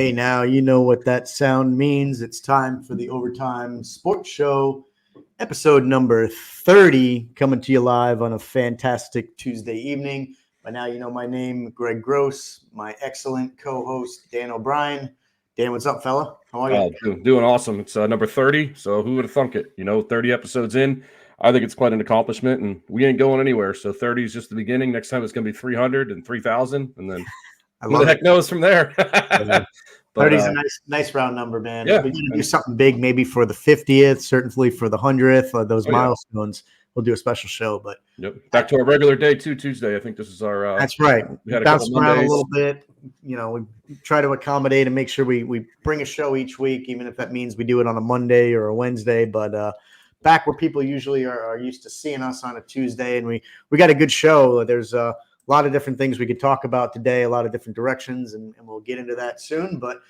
Hey, now you know what that sound means. It's time for the Overtime Sports Show, episode number 30, coming to you live on a fantastic Tuesday evening. By now, you know my name, Greg Gross, my excellent co-host, Dan O'Brien. Dan, what's up, fella? How are you? Doing awesome. It's number 30, so who would have thunk it? 30 episodes in. I think it's quite an accomplishment, and we ain't going anywhere. So 30 is just the beginning. Next time it's going to be 300 and 3,000, and then who the heck knows from there? Yeah. But 30 is a nice round number, man. Yeah. We're going to do something big, maybe for the 50th, certainly for the 100th, those milestones. Yeah. We'll do a special show, but back to our regular day too. Tuesday, I think this is our. That's right. We had bounce around a little bit. We try to accommodate and make sure we bring a show each week, even if that means we do it on a Monday or a Wednesday. But back where people usually are used to seeing us on a Tuesday, and we got a good show. There's a lot of different things we could talk about today, a lot of different directions, and we'll get into that soon. But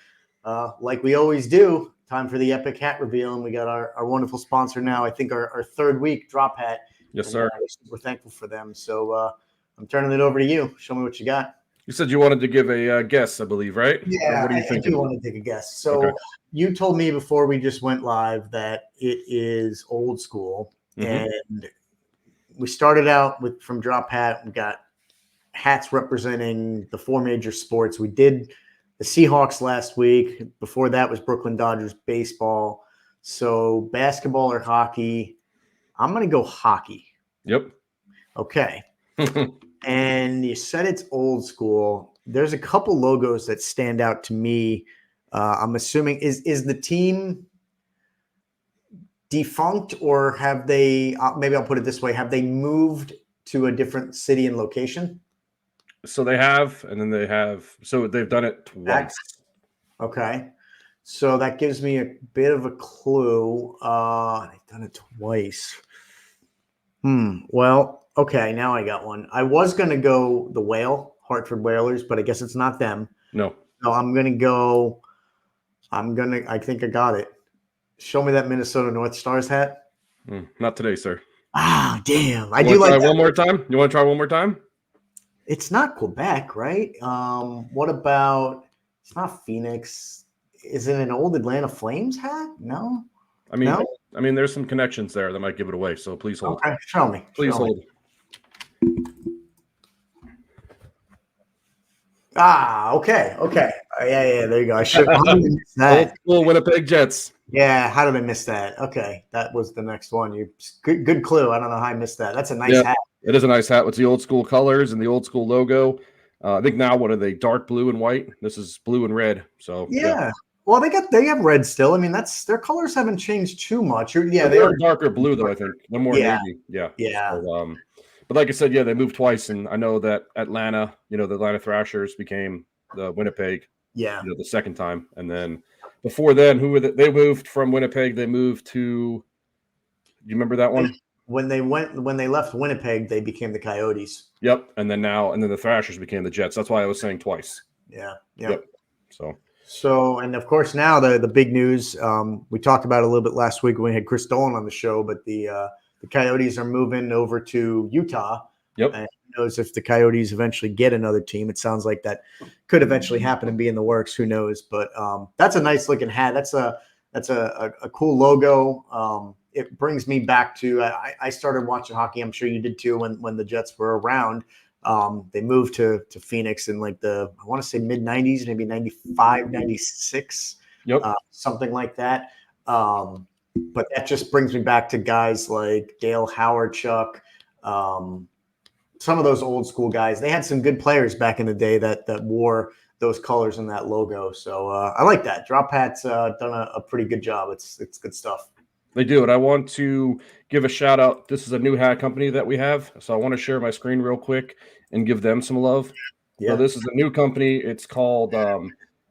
like we always do, time for the epic hat reveal, and we got our wonderful sponsor now. I think our third week, Drop Hat. Yes, sir. We're thankful for them. So I'm turning it over to you. Show me what you got. You said you wanted to give a guess, I believe, right? Yeah, what are you thinking? I do want to take a guess. So You told me before we just went live that it is old school, and we started out from Drop Hat. We got hats representing the four major sports. We did the Seahawks last week. Before that was Brooklyn Dodgers baseball. So basketball or hockey? I'm going to go hockey. Yep. Okay. And you said it's old school. There's a couple logos that stand out to me. I'm assuming is the team defunct, or have they? Maybe I'll put it this way: have they moved to a different city and location? So they have, and then they have. So they've done it twice. Okay. So that gives me a bit of a clue. They've done it twice. Well. Okay, now I got one. I was going to go the Whale, Hartford Whalers, but I guess it's not them. No. So I'm going to go – I think I got it. Show me that Minnesota North Stars hat. Not today, sir. Ah, damn. I do like that. One more time? You want to try one more time? It's not Quebec, right? What about – it's not Phoenix. Is it an old Atlanta Flames hat? No? I mean, there's some connections there that might give it away, so please hold. Okay, show me. Please hold. Okay. Yeah, there you go. I should have missed that. Old school Winnipeg Jets. Yeah, how did I miss that? Okay, that was the next one. Good clue. I don't know how I missed that. That's a nice hat. It is a nice hat with the old school colors and the old school logo. I think now what are they? Dark blue and white. This is blue and red. So yeah. Well, they have red still. I mean, their colors haven't changed too much. Yeah, they are darker blue though. I think they're more navy. Yeah. So, but like I said, they moved twice, and I know that Atlanta, the Atlanta Thrashers became the Winnipeg. Yeah. The second time, and then before then, who were they moved from Winnipeg? They moved to. Do you remember that one? When they left Winnipeg, they became the Coyotes. Yep, and then the Thrashers became the Jets. That's why I was saying twice. Yeah. Yep. So, and of course now the big news. We talked about it a little bit last week when we had Chris Dolan on the show, but the Coyotes are moving over to Utah. Yep. And who knows if the Coyotes eventually get another team? It sounds like that could eventually happen and be in the works. Who knows? But that's a nice looking hat. That's a cool logo. It brings me back to I started watching hockey. I'm sure you did too when the Jets were around. They moved to Phoenix in like I want to say mid 90s, maybe 95, 96, something like that. But that just brings me back to guys like Dale Hawerchuk, some of those old school guys. They had some good players back in the day that wore those colors and that logo. So I like that. Drop Hat's done a pretty good job. It's good stuff. They do. And I want to give a shout out. This is a new hat company that we have. So I want to share my screen real quick and give them some love. Yeah. So this is a new company. It's called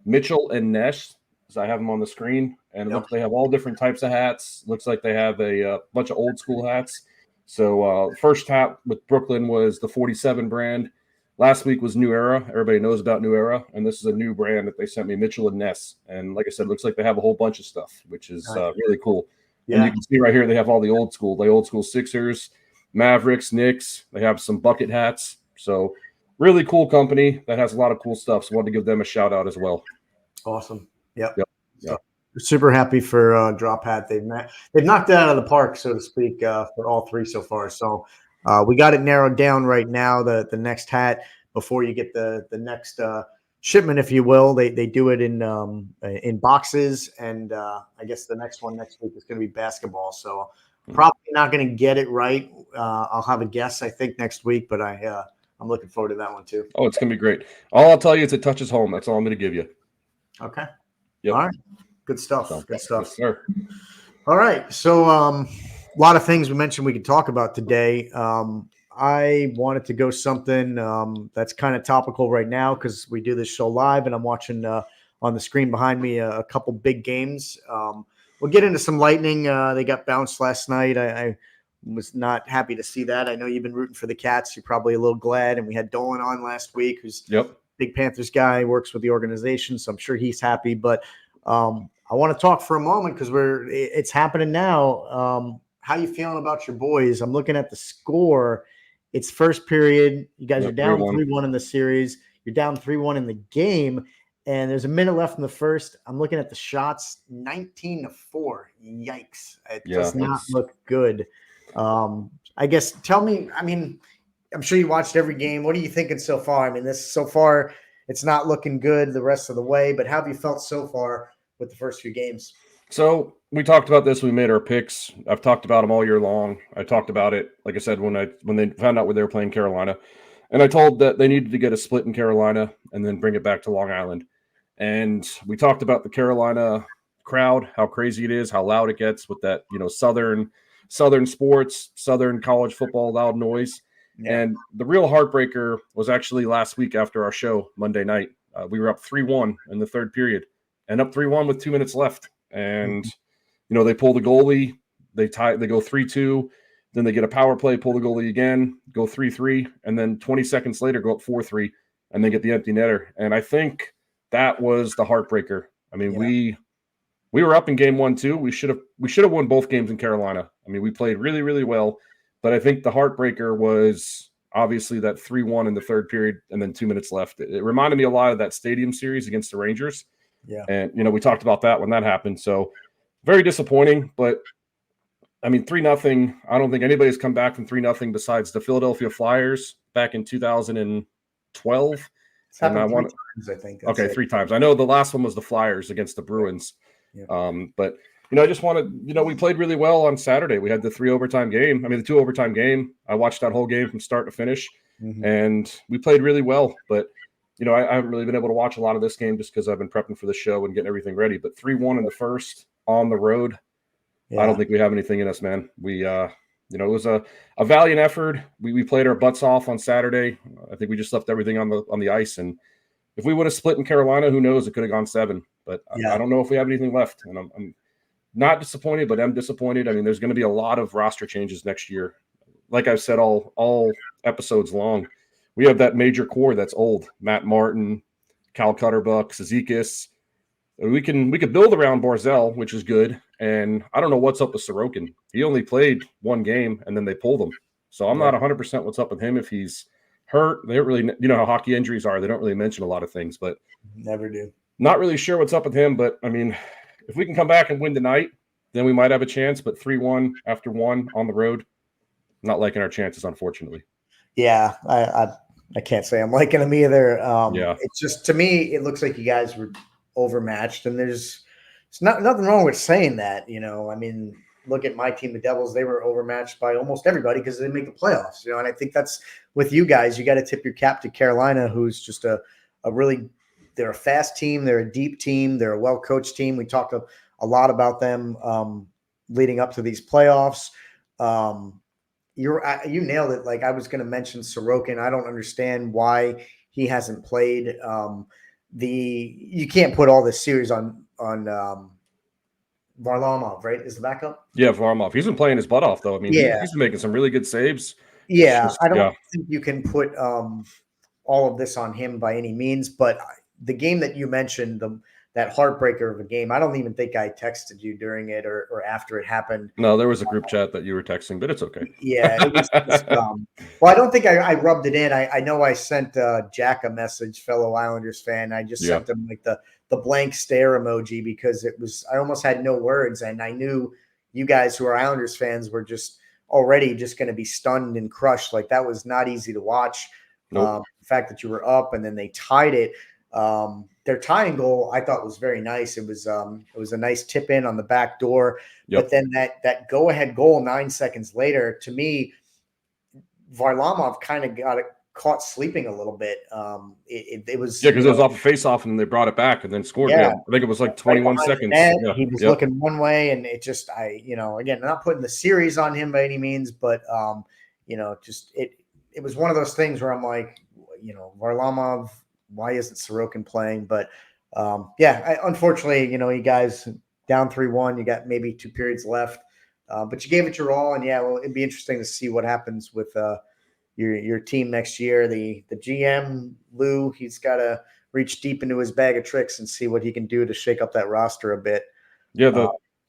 Mitchell and Ness. So I have them on the screen, and it looks they have all different types of hats. Looks like they have a bunch of old school hats. So first hat with Brooklyn was the 47 brand. Last week was New Era. Everybody knows about New Era, and this is a new brand that they sent me, Mitchell and Ness. And like I said, it looks like they have a whole bunch of stuff, which is really cool. Yeah. And you can see right here, they have all the old school Sixers, Mavericks, Knicks. They have some bucket hats. So really cool company that has a lot of cool stuff. So I wanted to give them a shout out as well. Awesome. Yep. Yep. Super happy for Drop Hat. They've knocked it out of the park, so to speak, for all three so far. So we got it narrowed down right now. The next hat before you get the next shipment, if you will, they do it in boxes, and I guess the next one next week is going to be basketball. So probably not going to get it right. I'll have a guess, I think, next week, but I'm looking forward to that one too. Oh, it's going to be great. All I'll tell you is it touches home. That's all I'm going to give you. Okay. Yep. All right. Good stuff. So, Good stuff. Yes, sir. All right. So a lot of things we mentioned we could talk about today. I wanted to go something that's kind of topical right now because we do this show live, and I'm watching on the screen behind me a couple big games. We'll get into some Lightning. They got bounced last night. I was not happy to see that. I know you've been rooting for the Cats. You're probably a little glad. And we had Dolan on last week, who's big Panthers guy, works with the organization, so I'm sure he's happy. But I want to talk for a moment because it's happening now. How you feeling about your boys? I'm looking at the score. It's first period. You guys are down 3-1 in the series. You're down 3-1 in the game, and there's a minute left in the first. I'm looking at the shots, 19-4. Yikes! It does not look good. I guess tell me. I mean, I'm sure you watched every game. What are you thinking so far? I mean, so far it's not looking good the rest of the way. But how have you felt so far with the first few games? So we talked about this. We made our picks. I've talked about them all year long. I talked about it, like I said, when they found out where they were playing Carolina, and I told that they needed to get a split in Carolina and then bring it back to Long Island. And we talked about the Carolina crowd, how crazy it is, how loud it gets with that, Southern sports, Southern college football, loud noise. Yeah. And the real heartbreaker was actually last week after our show Monday night. We were up 3-1 in the third period and up 3-1 with 2 minutes left. And, they pull the goalie, they go 3-2, then they get a power play, pull the goalie again, go 3-3, and then 20 seconds later go up 4-3, and then get the empty netter. And I think that was the heartbreaker. I mean, we were up in game 1 too. We should have won both games in Carolina. I mean, we played really, really well, but I think the heartbreaker was obviously that 3-1 in the third period and then 2 minutes left. It reminded me a lot of that stadium series against the Rangers. Yeah. And, we talked about that when that happened. So very disappointing, but I mean, 3-0. I don't think anybody's come back from 3-0 besides the Philadelphia Flyers back in 2012. It's happened 3 times, I think. Okay, 3 times. I know the last one was the Flyers against the Bruins. Yeah. But, I just wanted, we played really well on Saturday. We had the 2 overtime game. I watched that whole game from start to finish, and we played really well. But, I haven't really been able to watch a lot of this game just because I've been prepping for the show and getting everything ready. But 3-1 in the first on the road, I don't think we have anything in us, man. We, it was a valiant effort. We played our butts off on Saturday. I think we just left everything on the ice. And if we would have split in Carolina, who knows? It could have gone 7. But I don't know if we have anything left. And I'm not disappointed, but I'm disappointed. I mean, there's going to be a lot of roster changes next year. Like I've said all episodes long, we have that major core that's old. Matt Martin, Cal Clutterbuck, Cizikas. We could build around Barzal, which is good. And I don't know what's up with Sorokin. He only played 1 game, and then they pulled him. So I'm not 100% what's up with him if he's hurt. They don't really – how hockey injuries are. They don't really mention a lot of things. But never do. Not really sure what's up with him. But, I mean, if we can come back and win tonight, then we might have a chance. But 3-1 after 1 on the road, not liking our chances, unfortunately. Yeah, I can't say I'm liking them either. Yeah. It's just, to me, it looks like you guys were overmatched, and there's nothing wrong with saying that. I mean, look at my team, the Devils. They were overmatched by almost everybody because they didn't make the playoffs. And I think that's with you guys. You got to tip your cap to Carolina, who's just a really – they're a fast team. They're a deep team. They're a well-coached team. We talked a lot about them leading up to these playoffs. You nailed it. Like, I was going to mention Sorokin. I don't understand why he hasn't played. You can't put all this series on Varlamov, right? Is the backup? Yeah, Varlamov. He's been playing his butt off, though. I mean, he's been making some really good saves. Yeah, I don't think you can put all of this on him by any means. But the game that you mentioned, that heartbreaker of a game. I don't even think I texted you during it or after it happened. No, there was a group chat that you were texting, but it's okay. Yeah, it was just, well, I don't think I rubbed it in. I know I sent Jack a message, fellow Islanders fan. I just sent him like the blank stare emoji because I almost had no words, and I knew you guys who are Islanders fans were just already just going to be stunned and crushed. Like, that was not easy to watch. Nope. The fact that you were up and then they tied it. Their tying goal I thought was very nice. It was a nice tip in on the back door. Yep. But then that go ahead goal 9 seconds later, to me, Varlamov kind of got caught sleeping a little bit. It was because it was off a face-off and they brought it back and then scored. Yeah. I think it was like 21 seconds. He was looking one way, and it just again, not putting the series on him by any means, but just it was one of those things where I'm like, Varlamov, why isn't Sorokin playing? But unfortunately, you guys down 3-1, you got maybe 2 periods left, but you gave it your all, and it'd be interesting to see what happens with your team next year. The GM Lou, he's got to reach deep into his bag of tricks and see what he can do to shake up that roster a bit. Yeah,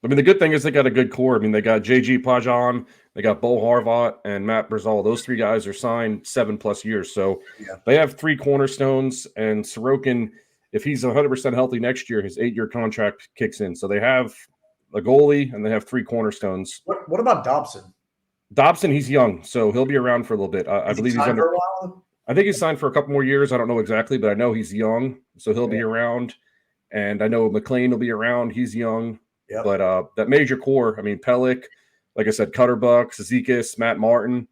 the good thing is they got a good core. I mean, they got JG Pajan, they got Bo Horvat, and Matt Barzal. Those 3 guys are signed 7+ years, so they have 3 cornerstones. And Sorokin, if he's 100% healthy next year, his 8-year contract kicks in. So they have a goalie and they have 3 cornerstones. What about Dobson? Dobson, he's young, so he'll be around for a little bit. I believe he's under. For a while? I think he's signed for a couple more years. I don't know exactly, but I know he's young, so he'll be around. And I know McLean will be around. He's young. Yep. But that major core, I mean, Pellick, like I said, Cutterbuck, Zizekas, Matt Martin.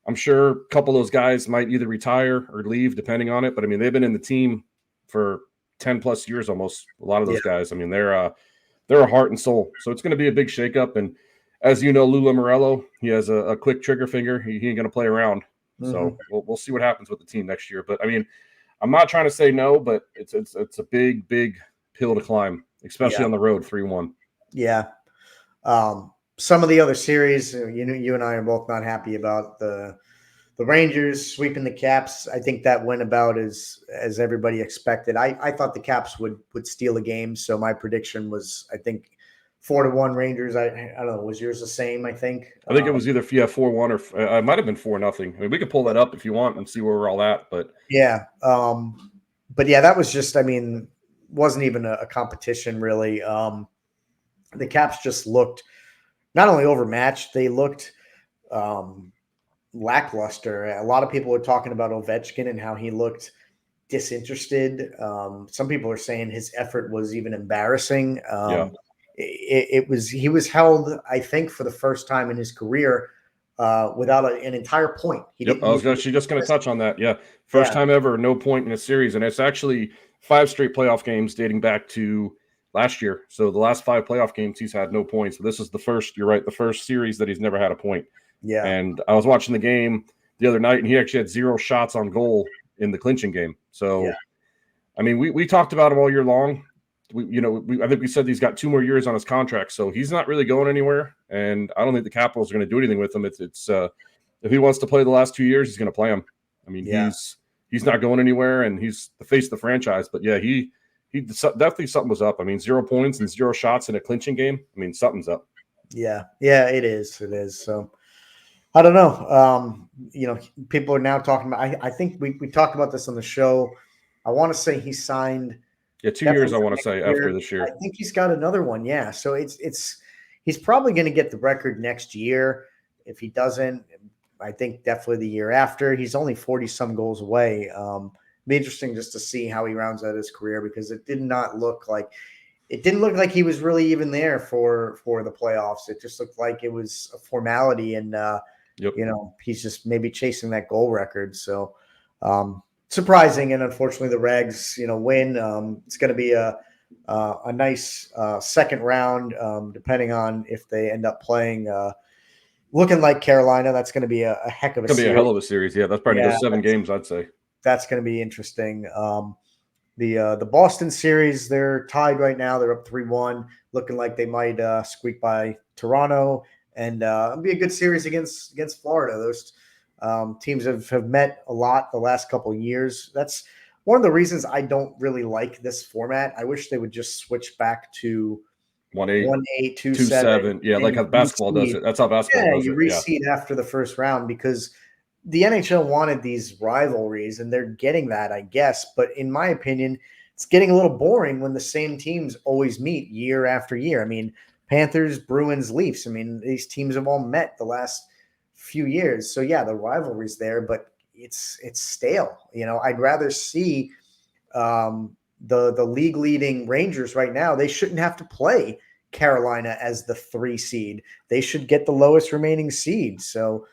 I'm sure a couple of those guys might either retire or leave, depending on it. But I mean, they've been in the team for 10+ years almost. A lot of those guys. I mean, they're a heart and soul. So it's going to be a big shakeup. And as you know, Lou Lamoriello, he has a quick trigger finger. He ain't going to play around. Mm-hmm. So we'll see what happens with the team next year. But I mean, I'm not trying to say no, but it's a big hill to climb, especially on the road 3-1. Yeah. Some of the other series, you and I are both not happy about the Rangers sweeping the Caps. I think that went about as everybody expected. I thought the Caps would steal a game. So my prediction was, I think, 4-1 Rangers. I don't know. Was yours the same? I think it was either 4-1 or it might have been 4-0. I mean, we could pull that up if you want and see where we're all at. But that was just. I mean, wasn't even a competition really. The Caps just looked not only overmatched, they looked lackluster. A lot of people were talking about Ovechkin and how he looked disinterested. Some people are saying his effort was even embarrassing. He was held, I think, for the first time in his career without an entire point. I was just going to touch on that. Yeah. First time ever, no point in a series. And it's actually 5 straight playoff games dating back to last year. So the last 5 playoff games, he's had no points. So this is the first, you're right, the first series that he's never had a point. Yeah. And I was watching the game the other night, and he actually had 0 shots on goal in the clinching game. So, I mean, we talked about him all year long. I think we said he's got 2 more years on his contract, so he's not really going anywhere. And I don't think the Capitals are going to do anything with him. It's if he wants to play the last 2 years, he's going to play him. I mean, he's not going anywhere, and he's the face of the franchise. But yeah, he definitely something was up. I mean, 0 points and 0 shots in a clinching game. I mean, something's up. Yeah, it is. It is. So I don't know. People are now talking about. I think we talked about this on the show. I want to say he signed. Yeah, 2 years. I want to say after this year. I think he's got another one. Yeah, so he's probably going to get the record next year. If he doesn't, I think definitely the year after. He's only 40-some goals away. Be interesting just to see how he rounds out his career, because it didn't look like he was really even there for the playoffs. It just looked like it was a formality, and he's just maybe chasing that goal record. So surprising, and unfortunately the Regs win. It's going to be a nice second round, depending on if they end up playing looking like Carolina. That's going to be a heck of a series. It's going to be a hell of a series. Yeah, that's probably 7 games, I'd say. That's going to be interesting. The Boston series, they're tied right now. They're up 3-1, looking like they might squeak by Toronto, and it'll be a good series against Florida. Those teams have met a lot the last couple of years. That's one of the reasons I don't really like this format. I wish they would just switch back to 1-8, 1-8, 2-7. Yeah, like how basketball does it. That's how basketball does you it. Yeah. reseed after the first round because the NHL wanted these rivalries and they're getting that, I guess. But in my opinion, it's getting a little boring when the same teams always meet year after year. I mean, Panthers, Bruins, Leafs. I mean, these teams have all met the last few years. So yeah, the rivalry's there, but it's stale. I'd rather see the league leading Rangers right now. They shouldn't have to play Carolina as the 3 seed. They should get the lowest remaining seed. So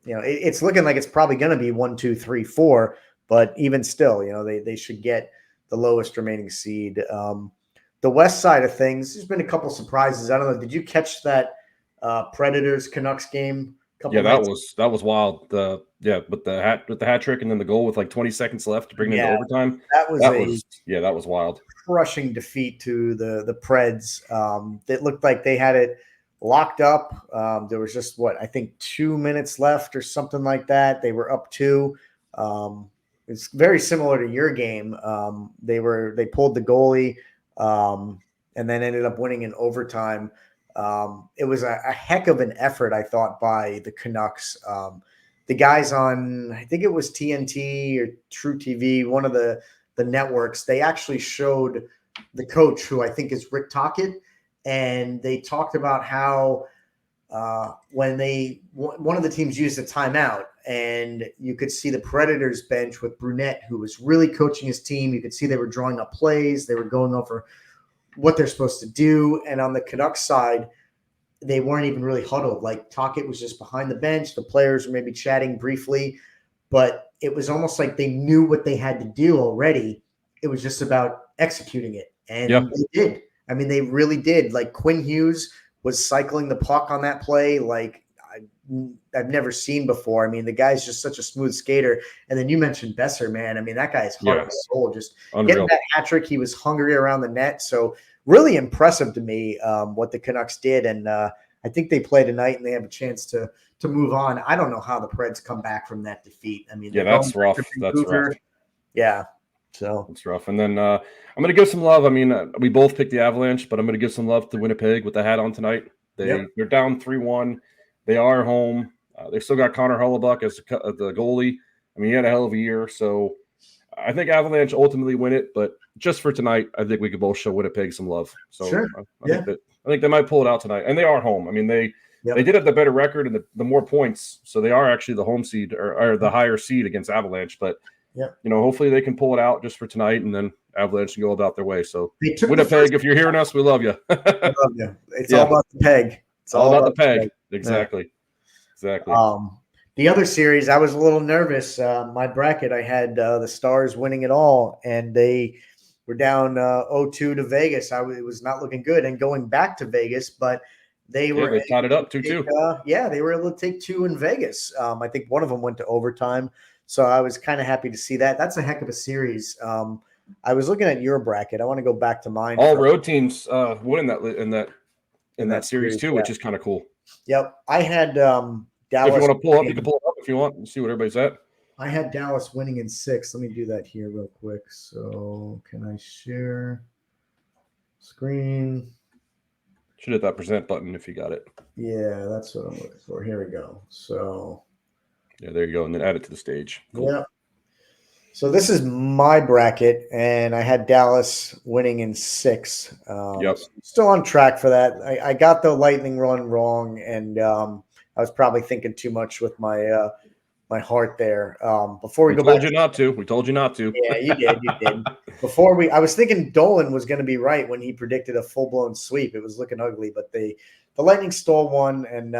it's looking like it's probably going to be 1, 2, 3, 4. But even still, they should get the lowest remaining seed. The West side of things, there's been a couple surprises. I don't know. Did you catch that Predators Canucks game? Yeah, that was wild. With the hat trick and then the goal with like 20 seconds left to bring it into overtime. That was wild. Crushing defeat to the Preds. It looked like they had it locked up. There was just I think 2 minutes left or something like that. They were up 2. It's very similar to your game. They pulled the goalie and then ended up winning in overtime. It was a heck of an effort, I thought, by the Canucks. The guys on, I think it was TNT or True TV, one of the networks, they actually showed the coach, who I think is Rick Tocchet, and they talked about how when one of the teams used a timeout, and you could see the Predators bench with Brunette, who was really coaching his team. You could see they were drawing up plays. They were going over what they're supposed to do. And on the Canucks side, they weren't even really huddled. Like Tocchet was just behind the bench. The players were maybe chatting briefly, but it was almost like they knew what they had to do already. It was just about executing it. And they did. I mean, they really did. Like Quinn Hughes was cycling the puck on that play like I've never seen before. I mean, the guy's just such a smooth skater. And then you mentioned Besser, man. I mean, that guy's heart and soul. Just getting that hat trick, he was hungry around the net. So really impressive to me what the Canucks did. And I think they play tonight and they have a chance to move on. I don't know how the Preds come back from that defeat. I mean, that's rough. That's rough. Yeah. So it's rough. And then I'm going to give some love. I mean, we both picked the Avalanche, but I'm going to give some love to Winnipeg with the hat on tonight. They're down 3-1. They are home. They still got Connor Hellebuyck as the goalie. I mean, he had a hell of a year. So I think Avalanche ultimately win it. But just for tonight, I think we could both show Winnipeg some love. So I think they might pull it out tonight. And they are home. I mean, they did have the better record and the more points. So they are actually the home seed or the higher seed against Avalanche. But hopefully they can pull it out just for tonight, and then Avalanche can go about their way. So Winnipeg, if you're hearing us, we love you. We love you. It's all about the peg. It's all about the peg. Exactly. Exactly. The other series, I was a little nervous. My bracket, I had the Stars winning it all, and they were down 0-2 to Vegas. It was not looking good, and going back to Vegas, but they tied it up 2-2. They were able to take 2 in Vegas. I think one of them went to overtime. So I was kind of happy to see that. That's a heck of a series. I was looking at your bracket. I want to go back to mine. All road teams win in that series too, which is kind of cool. Yep, I had Dallas. If you want to pull up, you can pull it up if you want and see what everybody's at. I had Dallas winning in 6. Let me do that here real quick. So can I share screen? Should hit that present button if you got it. Yeah, that's what I'm looking for. Here we go. So. Yeah, there you go. And then add it to the stage. Cool. Yeah. So this is my bracket, and I had Dallas winning in 6. Still on track for that. I got the Lightning run wrong, and I was probably thinking too much with my my heart there. Before we go back, we told you not to. Yeah, you did. You did. I was thinking Dolan was going to be right when he predicted a full-blown sweep. It was looking ugly, but the Lightning stole one and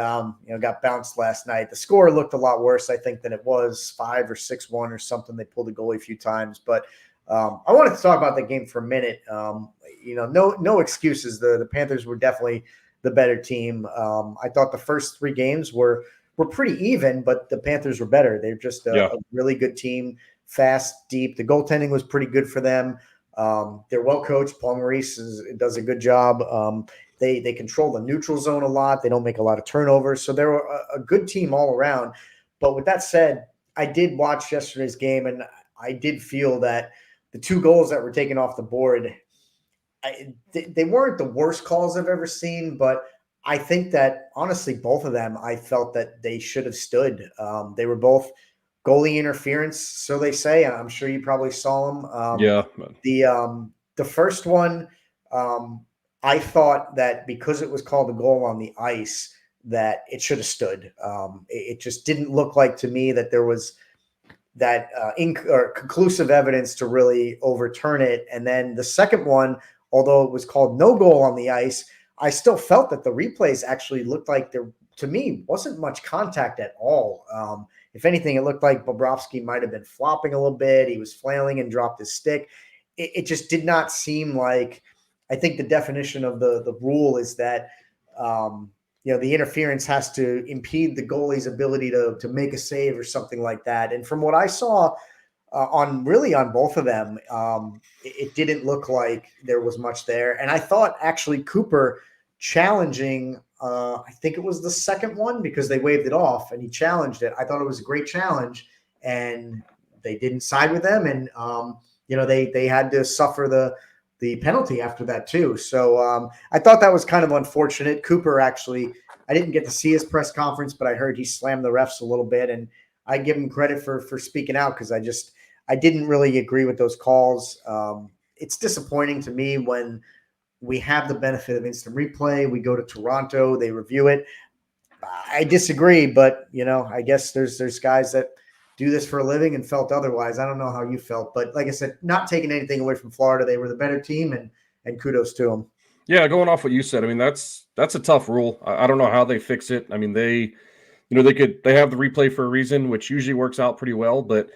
got bounced last night. The score looked a lot worse, I think, than it was 5 or 6-1 or something. They pulled the goalie a few times, but I wanted to talk about the game for a minute. No excuses. The Panthers were definitely the better team. I thought the first 3 games were pretty even, but the Panthers were better. They're just a really good team, fast, deep. The goaltending was pretty good for them. They're well coached. Paul Maurice does a good job. They control the neutral zone a lot. They don't make a lot of turnovers. So they're a good team all around. But with that said, I did watch yesterday's game, and I did feel that the 2 goals that were taken off the board, they weren't the worst calls I've ever seen, but I think that honestly, both of them, I felt that they should have stood. They were both goalie interference, so they say. I'm sure you probably saw them. Yeah. The first one, I thought that because it was called a goal on the ice, that it should have stood. It just didn't look like to me that there was that or conclusive evidence to really overturn it. And then the second one, although it was called no goal on the ice, I still felt that the replays actually looked like there, to me, wasn't much contact at all. If anything, it looked like Bobrovsky might have been flopping a little bit. He was flailing and dropped his stick. It just did not seem like, I think the definition of the rule is that, the interference has to impede the goalie's ability to make a save or something like that. And from what I saw on both of them, it didn't look like there was much there. And I thought actually Cooper challenging, I think it was the second one because they waved it off and he challenged it. I thought it was a great challenge and they didn't side with them. And, they had to suffer the penalty after that too. So I thought that was kind of unfortunate. Cooper actually, I didn't get to see his press conference, but I heard he slammed the refs a little bit, and I give him credit for speaking out because I didn't really agree with those calls. It's disappointing to me when we have the benefit of instant replay. We go to Toronto, they review it. I disagree, but I guess there's guys that do this for a living and felt otherwise. I don't know how you felt, but like I said, not taking anything away from Florida, they were the better team, and kudos to them. Yeah, going off what you said, I mean that's a tough rule. I don't know how they fix it. I mean they have the replay for a reason, which usually works out pretty well. But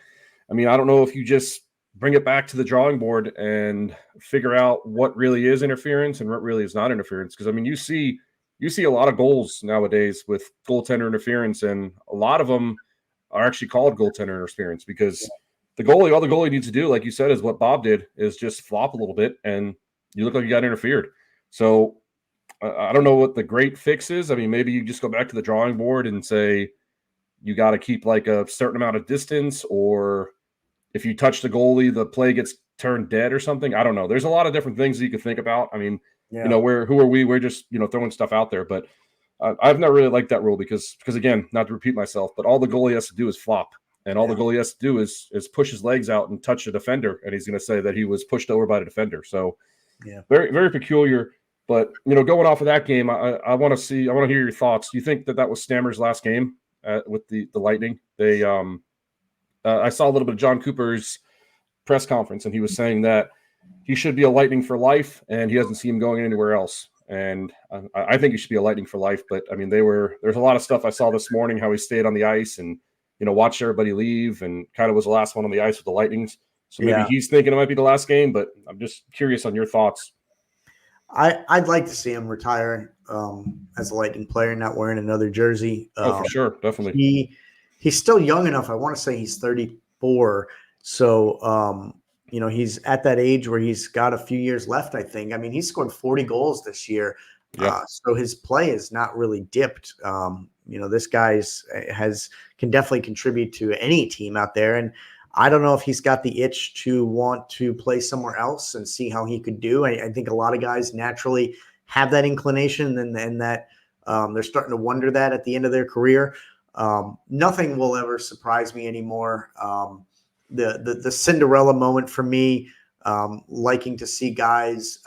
I mean I don't know if you just bring it back to the drawing board and figure out what really is interference and what really is not interference. Because I mean you see a lot of goals nowadays with goaltender interference, and a lot of them are actually called goaltender interference because all the goalie needs to do, like you said, is what Bob did, is just flop a little bit and you look like you got interfered. So I don't know what the great fix is. I mean, maybe you just go back to the drawing board and say you got to keep like a certain amount of distance, or if you touch the goalie, the play gets turned dead or something. I don't know. There's a lot of different things that you could think about. I mean, who are we? We're just, throwing stuff out there. But I've not really liked that rule because again, not to repeat myself, but all the goalie has to do is flop. And all the goalie has to do is push his legs out and touch a defender. And he's going to say that he was pushed over by the defender. So very, very peculiar. But, going off of that game, I want to hear your thoughts. Do you think that was Stammer's last game with the Lightning? They, I saw a little bit of John Cooper's press conference, and he was saying that he should be a Lightning for life, and he doesn't see him going anywhere else. And I think he should be a Lightning for life. But I mean, there's a lot of stuff I saw this morning, how he stayed on the ice and, watched everybody leave and kind of was the last one on the ice with the Lightnings. So maybe he's thinking it might be the last game, but I'm just curious on your thoughts. I'd like to see him retire as a Lightning player, not wearing another jersey. For sure. Definitely. He's still young enough. I want to say he's 34. So, he's at that age where he's got a few years left, I think. I mean, he scored 40 goals this year. Yeah. So his play is not really dipped. This guy can definitely contribute to any team out there. And I don't know if he's got the itch to want to play somewhere else and see how he could do. I think a lot of guys naturally have that inclination and that they're starting to wonder that at the end of their career. Nothing will ever surprise me anymore. The Cinderella moment for me, liking to see guys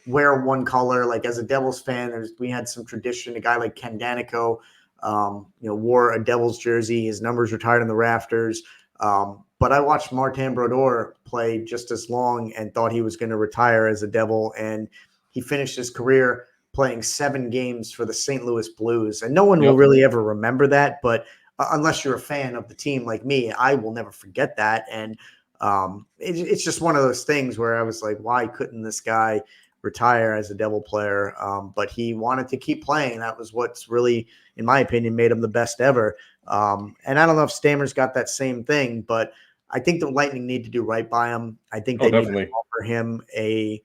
wear one color. Like as a Devils fan, we had some tradition. A guy like Ken Danico, wore a Devils jersey. His numbers retired in the rafters. But I watched Martin Brodeur play just as long and thought he was going to retire as a Devil. And he finished his career playing 7 games for the St. Louis Blues. And no one will really ever remember that. But unless you're a fan of the team like me, I will never forget that. And it's just one of those things where I was like, why couldn't this guy retire as a Devil player? But he wanted to keep playing. That was what's really, in my opinion, made him the best ever. And I don't know if Stammer's got that same thing, but I think the Lightning need to do right by him. I think they need to offer him an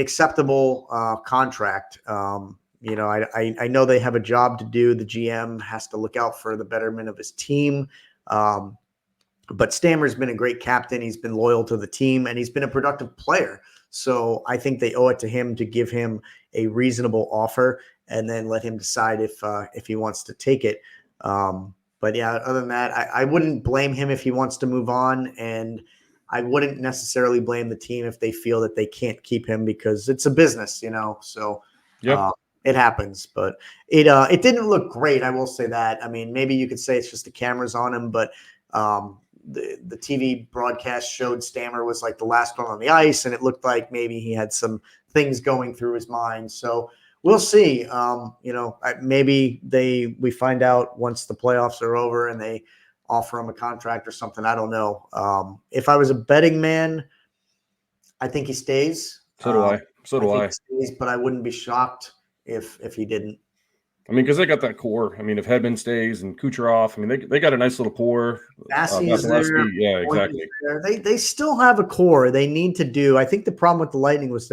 acceptable contract. I know they have a job to do. The GM has to look out for the betterment of his team. But Stammer's been a great captain. He's been loyal to the team, and he's been a productive player. So I think they owe it to him to give him a reasonable offer and then let him decide if he wants to take it. But yeah, other than that, I wouldn't blame him if he wants to move on, and I wouldn't necessarily blame the team if they feel that they can't keep him because it's a business, So Yeah. it happens. But it didn't look great. I will say that. I mean, maybe you could say it's just the cameras on him, but the TV broadcast showed Stammer was like the last one on the ice, and it looked like maybe he had some things going through his mind. So we'll see. Maybe we find out once the playoffs are over and they offer him a contract or something. I don't know. If I was a betting man, I think he stays. So do I. So do I. He stays, but I wouldn't be shocked if he didn't. I mean, because they got that core. I mean, if Hedman stays and Kucherov, I mean, they got a nice little core. Bassey is there. Yeah, exactly. They still have a core. They need to do. I think the problem with the Lightning was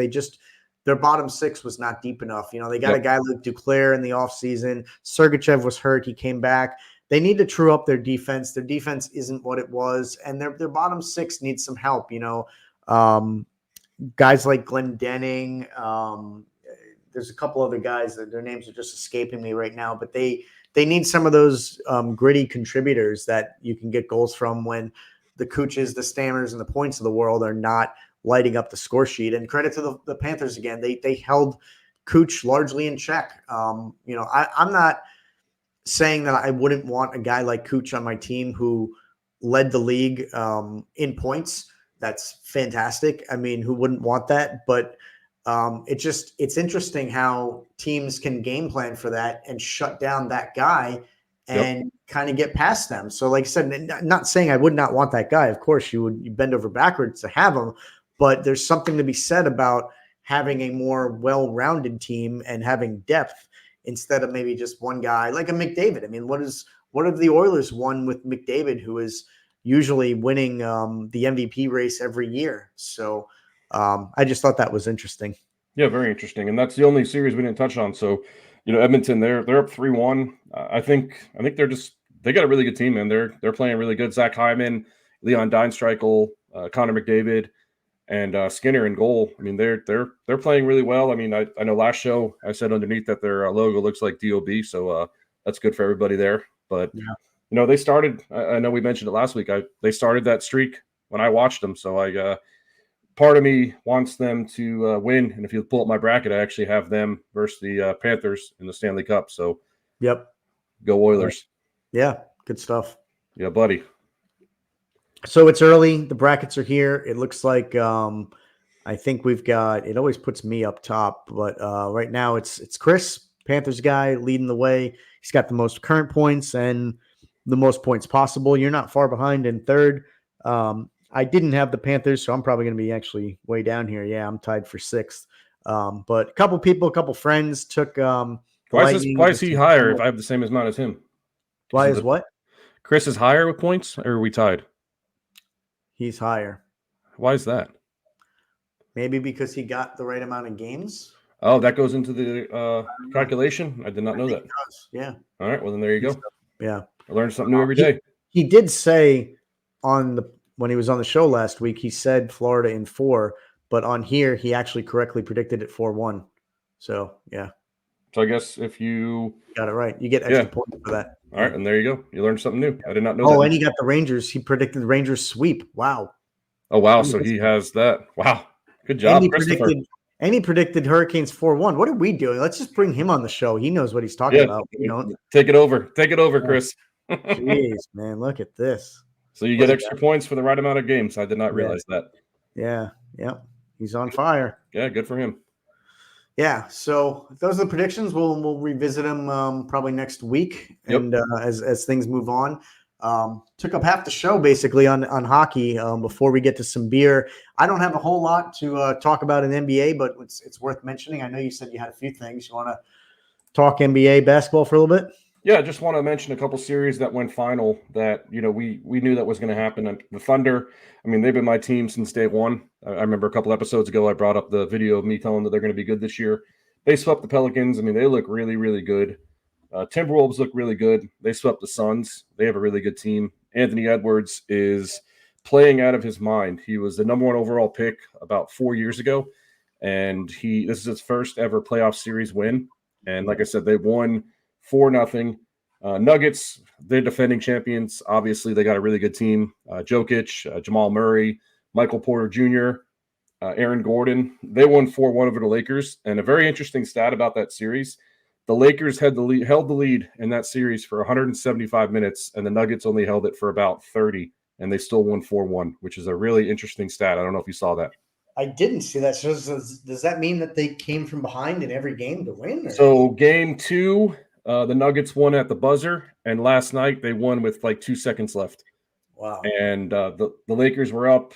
their bottom six was not deep enough. They got a guy like Duclair in the offseason. Sergachev was hurt. He came back. They need to true up their defense. Their defense isn't what it was, and their bottom six needs some help. Guys like Glendening. There's a couple other guys that their names are just escaping me right now, but they need some of those gritty contributors that you can get goals from when the Cooches, the Stammers, and the Points of the world are not lighting up the score sheet. And credit to the Panthers again. They held Cooch largely in check. I'm not saying that I wouldn't want a guy like Cooch on my team who led the league in points. That's fantastic. I mean, who wouldn't want that? But it's interesting how teams can game plan for that and shut down that guy and kind of get past them. So like I said, not saying I would not want that guy. Of course you bend over backwards to have him, but there's something to be said about having a more well-rounded team and having depth instead of maybe just one guy like a McDavid. I mean, what have the Oilers won with McDavid, who is usually winning the MVP race every year? So I just thought that was interesting. Yeah, very interesting. And that's the only series we didn't touch on. So, Edmonton, they're up 3-1. I think they got a really good team, man. They're playing really good. Zach Hyman, Leon Draisaitl, Connor McDavid, and Skinner in goal. I mean, they're playing really well. I mean, I know last show I said underneath that their logo looks like DOB, so that's good for everybody there. But they started. I know we mentioned it last week. They started that streak when I watched them, so part of me wants them to win. And if you pull up my bracket, I actually have them versus the Panthers in the Stanley Cup. So, go Oilers. Yeah, good stuff. Yeah, buddy. So it's early. The brackets are here. It looks like I think we've got. It always puts me up top, but right now it's Chris, Panthers guy, leading the way. He's got the most current points and the most points possible. You're not far behind in third. I didn't have the Panthers, so I'm probably going to be actually way down here. Yeah, I'm tied for sixth. But a couple friends took. Why is he higher if I have the same amount as him? Why is what? Chris is higher with points, or are we tied? He's higher. Why is that? Maybe because he got the right amount of games. Oh, that goes into the calculation? I did not know that. Yeah. All right. Well, then there you go. Yeah. I learn something new every day. He did say when he was on the show last week, he said Florida in 4, but on here he actually correctly predicted it 4-1. So yeah. So I guess if you got it right, you get extra points for that. All right, and there you go. You learned something new. I did not know that. Oh, and he got the Rangers. He predicted the Rangers sweep. Wow. Oh, wow. So he has that. Wow. Good job, Christopher. And he predicted Hurricanes 4-1. What are we doing? Let's just bring him on the show. He knows what he's talking about. Take it over. Take it over, Chris. Jeez, man. Look at this. So you get extra points for the right amount of games. I did not realize that. Yeah. Yeah. He's on fire. Yeah. Good for him. Yeah. So those are the predictions. We'll revisit them probably next week. And as things move on. Took up half the show basically on hockey before we get to some beer. I don't have a whole lot to talk about in NBA, but it's worth mentioning. I know you said you had a few things. You want to talk NBA basketball for a little bit? Yeah, I just want to mention a couple series that went final that, we knew that was going to happen. And the Thunder, I mean, they've been my team since day one. I remember a couple episodes ago, I brought up the video of me telling them that they're going to be good this year. They swept the Pelicans. I mean, they look really, really good. Timberwolves look really good. They swept the Suns. They have a really good team. Anthony Edwards is playing out of his mind. He was the number 1 overall pick about 4 years ago, and this is his first ever playoff series win. And like I said, they won 4-0. Nuggets, they're defending champions. Obviously, they got a really good team. Jokic, Jamal Murray, Michael Porter Jr., Aaron Gordon. They won 4-1 over the Lakers. And a very interesting stat about that series, the Lakers held the lead in that series for 175 minutes, and the Nuggets only held it for about 30, and they still won 4-1, which is a really interesting stat. I don't know if you saw that. I didn't see that. So does that mean that they came from behind in every game to win? Or? So game 2, the Nuggets won at the buzzer, and last night they won with like 2 seconds left. Wow. And the Lakers were up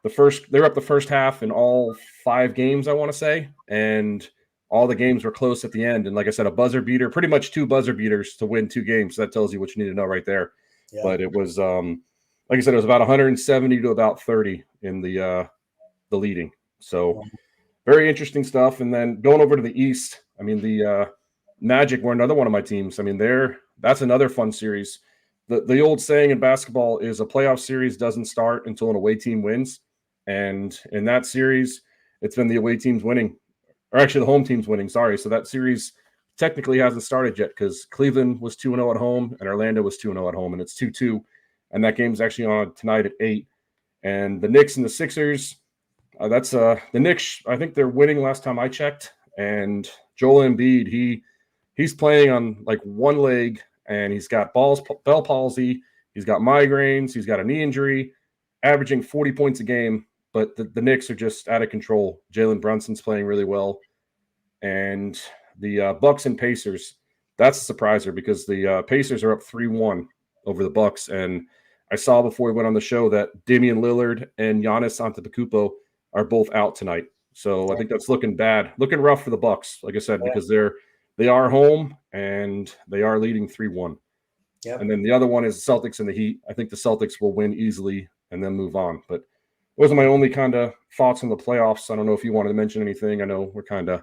the first half in all 5 games, I want to say, and all the games were close at the end. And like I said, a buzzer beater, pretty much 2 buzzer beaters to win 2 games. So that tells you what you need to know right there. Yeah. But it was, like I said, it was about 170 to about 30 in the leading. So very interesting stuff. And then going over to the East, I mean, the Magic were another one of my teams. I mean, that's another fun series. The old saying in basketball is a playoff series doesn't start until an away team wins. And in that series, it's been the away teams winning. Or actually, the home team's winning. Sorry. So that series technically hasn't started yet because Cleveland was 2-0 at home and Orlando was 2-0 at home, and it's 2-2. And that game's actually on tonight at 8. And the Knicks and the Sixers, that's the Knicks. I think they're winning last time I checked. And Joel Embiid, he's playing on like one leg, and he's got bell palsy. He's got migraines. He's got a knee injury, averaging 40 points a game. But the Knicks are just out of control. Jalen Brunson's playing really well. And the Bucks and Pacers, that's a surpriser because the Pacers are up 3-1 over the Bucks. And I saw before we went on the show that Damian Lillard and Giannis Antetokounmpo are both out tonight. So I think that's looking bad, looking rough for the Bucks, like I said, because they are home and they are leading 3-1. Yep. And then the other one is the Celtics and the Heat. I think the Celtics will win easily and then move on. But those are my only kind of thoughts on the playoffs. I don't know if you wanted to mention anything. I know we're kind of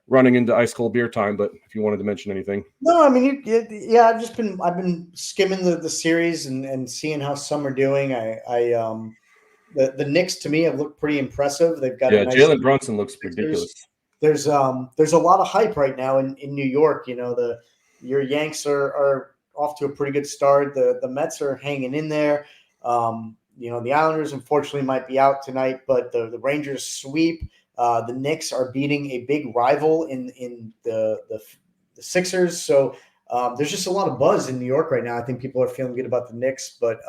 running into ice cold beer time, but if you wanted to mention anything. No, I mean, yeah, I've been skimming the series and seeing how some are doing. The Knicks to me have looked pretty impressive. They've got nice Jalen Brunson looks ridiculous. There's a lot of hype right now in New York. You know, your Yanks are off to a pretty good start. The Mets are hanging in there. You know, the Islanders unfortunately might be out tonight, but the Rangers sweep. The Knicks are beating a big rival in the Sixers. So there's just a lot of buzz in New York right now. I think people are feeling good about the Knicks, but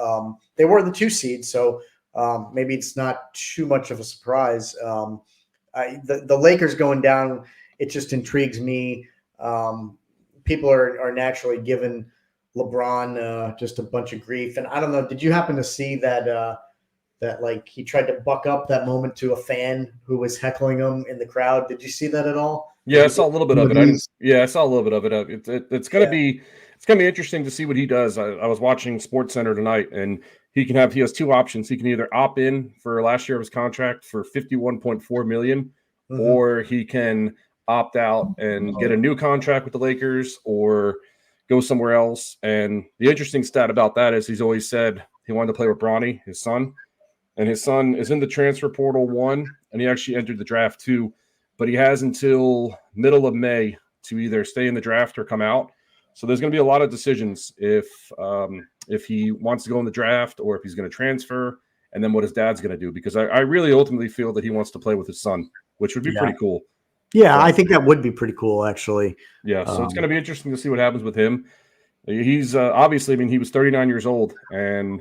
they were the 2 seed, so maybe it's not too much of a surprise. The Lakers going down, it just intrigues me. People are naturally giving LeBron just a bunch of grief, and I don't know. Did you happen to see that like he tried to buck up that moment to a fan who was heckling him in the crowd? Did you see that at all? Yeah, I saw a little bit of it. I saw a little bit of it. It's gonna be interesting to see what he does. I was watching SportsCenter tonight, and he has 2 options. He can either opt in for last year of his contract for $51.4 million, or he can opt out and get a new contract with the Lakers or go somewhere else. And the interesting stat about that is he's always said he wanted to play with Bronny, his son. And his son is in the transfer portal 1, and he actually entered the draft 2. But he has until middle of May to either stay in the draft or come out. So there's going to be a lot of decisions if he wants to go in the draft or if he's going to transfer, and then what his dad's going to do. Because I really ultimately feel that he wants to play with his son, which would be pretty cool. Yeah, I think that would be pretty cool, actually. Yeah, so it's going to be interesting to see what happens with him. He's obviously, I mean, he was 39 years old, and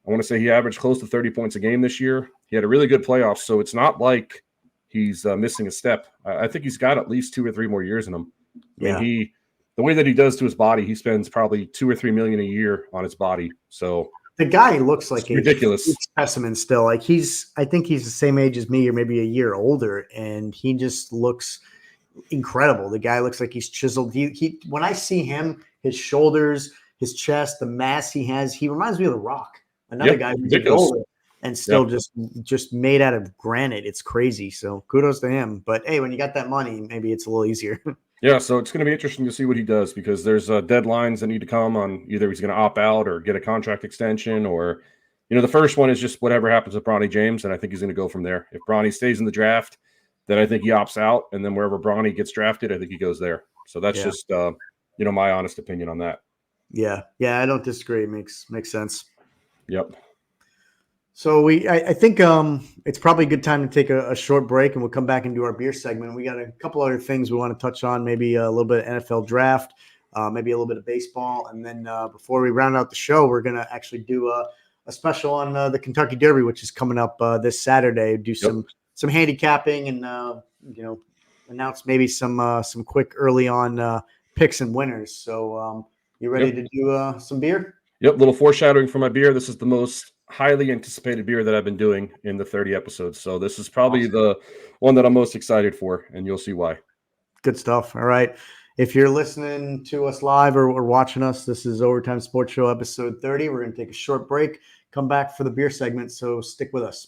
I want to say he averaged close to 30 points a game this year. He had a really good playoff, so it's not like he's missing a step. I think he's got at least 2 or 3 more years in him. I mean, the way that he does to his body, he spends probably $2 or $3 million a year on his body. So the guy looks like a ridiculous specimen still. Like I think he's the same age as me, or maybe a year older, and he just looks incredible. The guy looks like he's chiseled. He when I see him, his shoulders, his chest, the mass he has, he reminds me of The Rock. Another guy who's older and still just made out of granite. It's crazy. So kudos to him. But hey, when you got that money, maybe it's a little easier. Yeah, so it's going to be interesting to see what he does because there's deadlines that need to come on either he's going to opt out or get a contract extension, or the first one is just whatever happens with Bronny James, and I think he's going to go from there. If Bronny stays in the draft, then I think he opts out, and then wherever Bronny gets drafted, I think he goes there. So that's just my honest opinion on that. Yeah, I don't disagree. Makes sense. Yep. So I think it's probably a good time to take a short break, and we'll come back and do our beer segment. We got a couple other things we want to touch on, maybe a little bit of NFL draft, maybe a little bit of baseball, and then before we round out the show, we're gonna actually do a special on the Kentucky Derby, which is coming up this Saturday. Do some handicapping and announce maybe some quick early on picks and winners. So you ready to do some beer? Yep, little foreshadowing for my beer. This is the most highly anticipated beer that I've been doing in the 30 episodes. So this is probably the one that I'm most excited for, and you'll see why. Good stuff. All right. If you're listening to us live or watching us, this is Overtime Sports Show episode 30. We're going to take a short break, come back for the beer segment, so stick with us.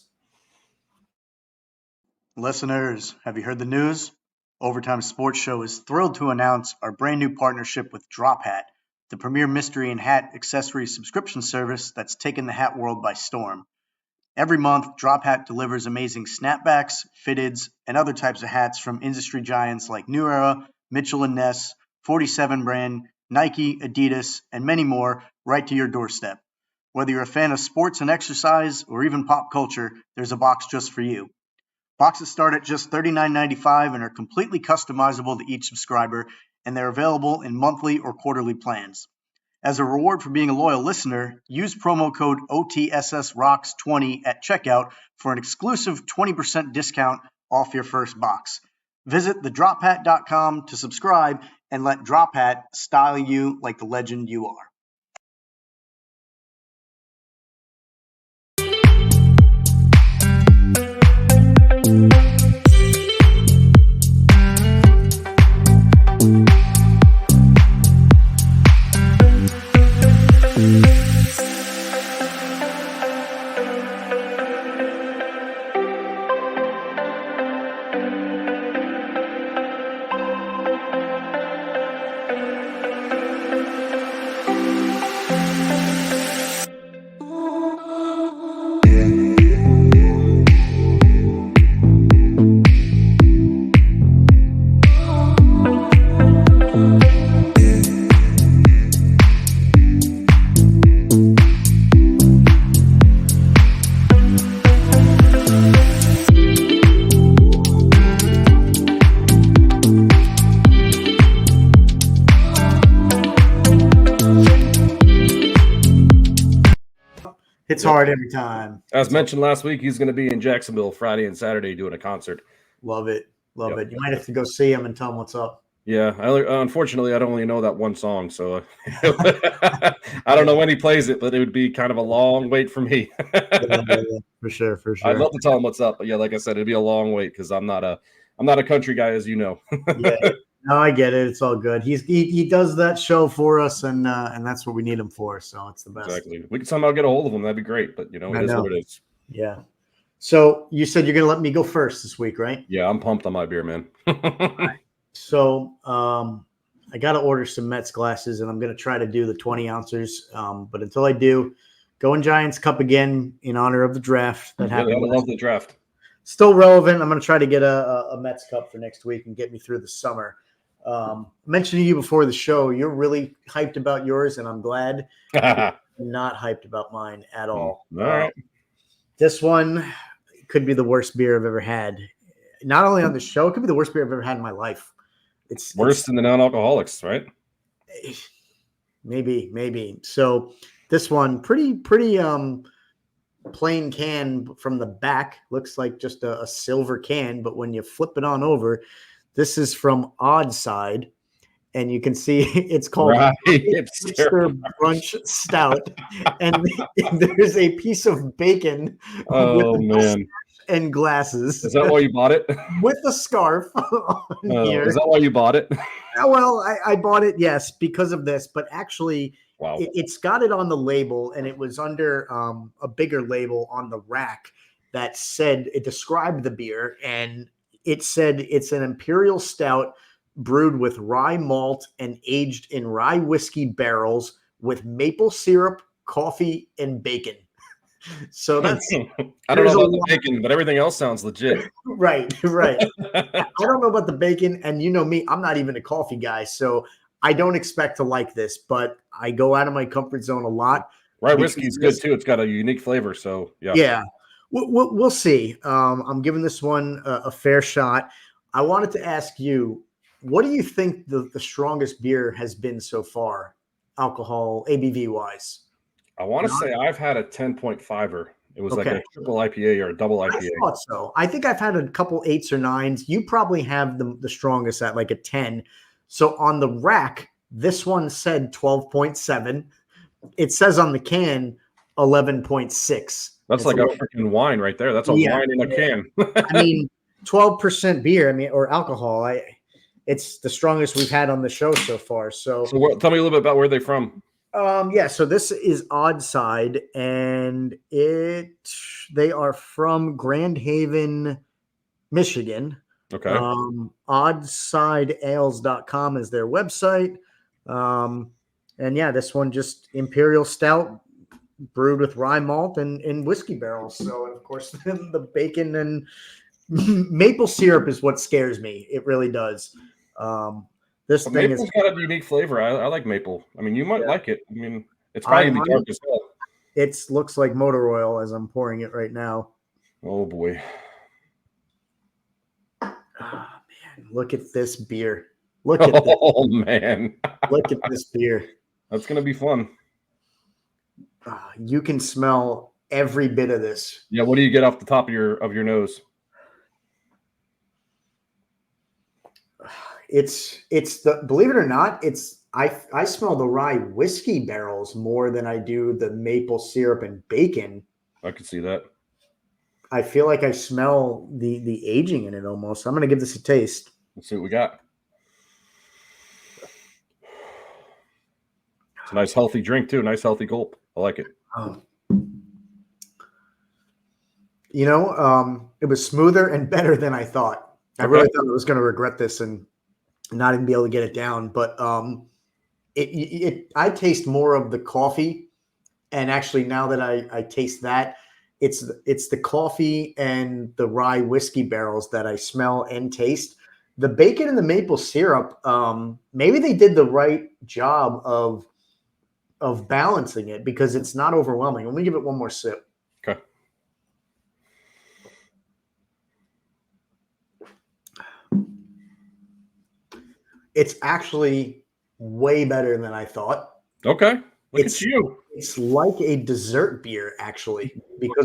Listeners, have you heard the news? Overtime Sports Show is thrilled to announce our brand new partnership with Drop Hat, the premier mystery and hat accessory subscription service that's taken the hat world by storm. Every month, Drop Hat delivers amazing snapbacks, fitteds, and other types of hats from industry giants like New Era, Mitchell & Ness, 47 brand, Nike, Adidas, and many more right to your doorstep. Whether you're a fan of sports and exercise or even pop culture, there's a box just for you. Boxes start at just $39.95 and are completely customizable to each subscriber, and they're available in monthly or quarterly plans. As a reward for being a loyal listener, use promo code OTSSROCKS20 at checkout for an exclusive 20% discount off your first box. Visit thedrophat.com to subscribe and let Drop Hat style you like the legend you are. It's hard every time. As mentioned last week, he's going to be in Jacksonville Friday and Saturday doing a concert. Love it. Love it. You might have to go see him and tell him what's up. Yeah. Unfortunately, I don't only know that one song, so I don't know when he plays it, but it would be kind of a long wait for me. For sure. I'd love to tell him what's up, but yeah, like I said, it'd be a long wait because I'm not a country guy, as you know. Yeah. No, I get it. It's all good. He does that show for us, and that's what we need him for. So it's the best. Exactly. We could somehow get a hold of him. That'd be great. But it is what it is. Yeah. So you said you're gonna let me go first this week, right? Yeah, I'm pumped on my beer, man. Right. So I got to order some Mets glasses, and I'm gonna try to do the 20 ounces. But until I do, going Giants Cup again in honor of the draft that happened. I love the draft. Still relevant. I'm gonna try to get a Mets Cup for next week and get me through the summer. Mentioned to you before the show, you're really hyped about yours, and I'm glad. I'm not hyped about mine at all. All right. This one could be the worst beer I've ever had. Not only on the show, it could be the worst beer I've ever had in my life. It's worse than the non-alcoholics, right? Maybe. So this one, pretty plain can from the back. Looks like just a silver can, but when you flip it on over, this is from Oddside, and you can see it's called Hipster Brunch Stout, and there's a piece of bacon. Oh man! And glasses. Is that why you bought it? With a scarf on here. Is that why you bought it? Well, I bought it, yes, because of this, but actually, wow, it's got it on the label, and it was under a bigger label on the rack that said it described the beer, and it said it's an imperial stout brewed with rye malt and aged in rye whiskey barrels with maple syrup, coffee, and bacon. So that's I don't know about the bacon, but everything else sounds legit. Right. I don't know about the bacon, and you know me, I'm not even a coffee guy, so I don't expect to like this, but I go out of my comfort zone a lot. Rye whiskey is good too. It's got a unique flavor, so yeah. We'll see. I'm giving this one a fair shot. I wanted to ask you, what do you think the strongest beer has been so far, alcohol, ABV wise? I want to say I've had a 10.5er. It was like a triple IPA or a double IPA. I thought so. I think I've had a couple 8s or 9s. You probably have the strongest at like a 10. So on the rack, this one said 12.7. It says on the can 11.6. That's like a freaking wine right there. That's a wine in a can. I mean, 12% beer. I mean, or alcohol. It's the strongest we've had on the show so far. So tell me a little bit about where they're from. So this is Oddside, and they are from Grand Haven, Michigan. Okay. Oddsideales.com is their website. And yeah, this one just Imperial Stout brewed with rye malt and whiskey barrels. So, and of course, the bacon and maple syrup is what scares me. It really does. This thing maple's got a unique flavor. I like maple. I mean, you might like it. I mean, it's probably gonna be dark as hell. It looks like motor oil as I'm pouring it right now. Oh boy. Oh man, look at this beer. Look at this. Oh man. Look at this beer. That's gonna be fun. You can smell every bit of this. Yeah, what do you get off the top of your nose? It's the, believe it or not, I smell the rye whiskey barrels more than I do the maple syrup and bacon. I could see that. I feel like I smell the aging in it almost. I'm going to give this a taste. Let's see what we got. It's a nice healthy drink too. Nice healthy gulp. I like it. It was smoother and better than I thought. I really thought I was going to regret this and not even be able to get it down. But I taste more of the coffee, and actually now that I taste that, it's the coffee and the rye whiskey barrels that I smell and taste. The bacon and the maple syrup, maybe they did the right job of balancing it because it's not overwhelming. Let me give it one more sip. Okay. It's actually way better than I thought. Okay. Look at you. It's like a dessert beer, actually, because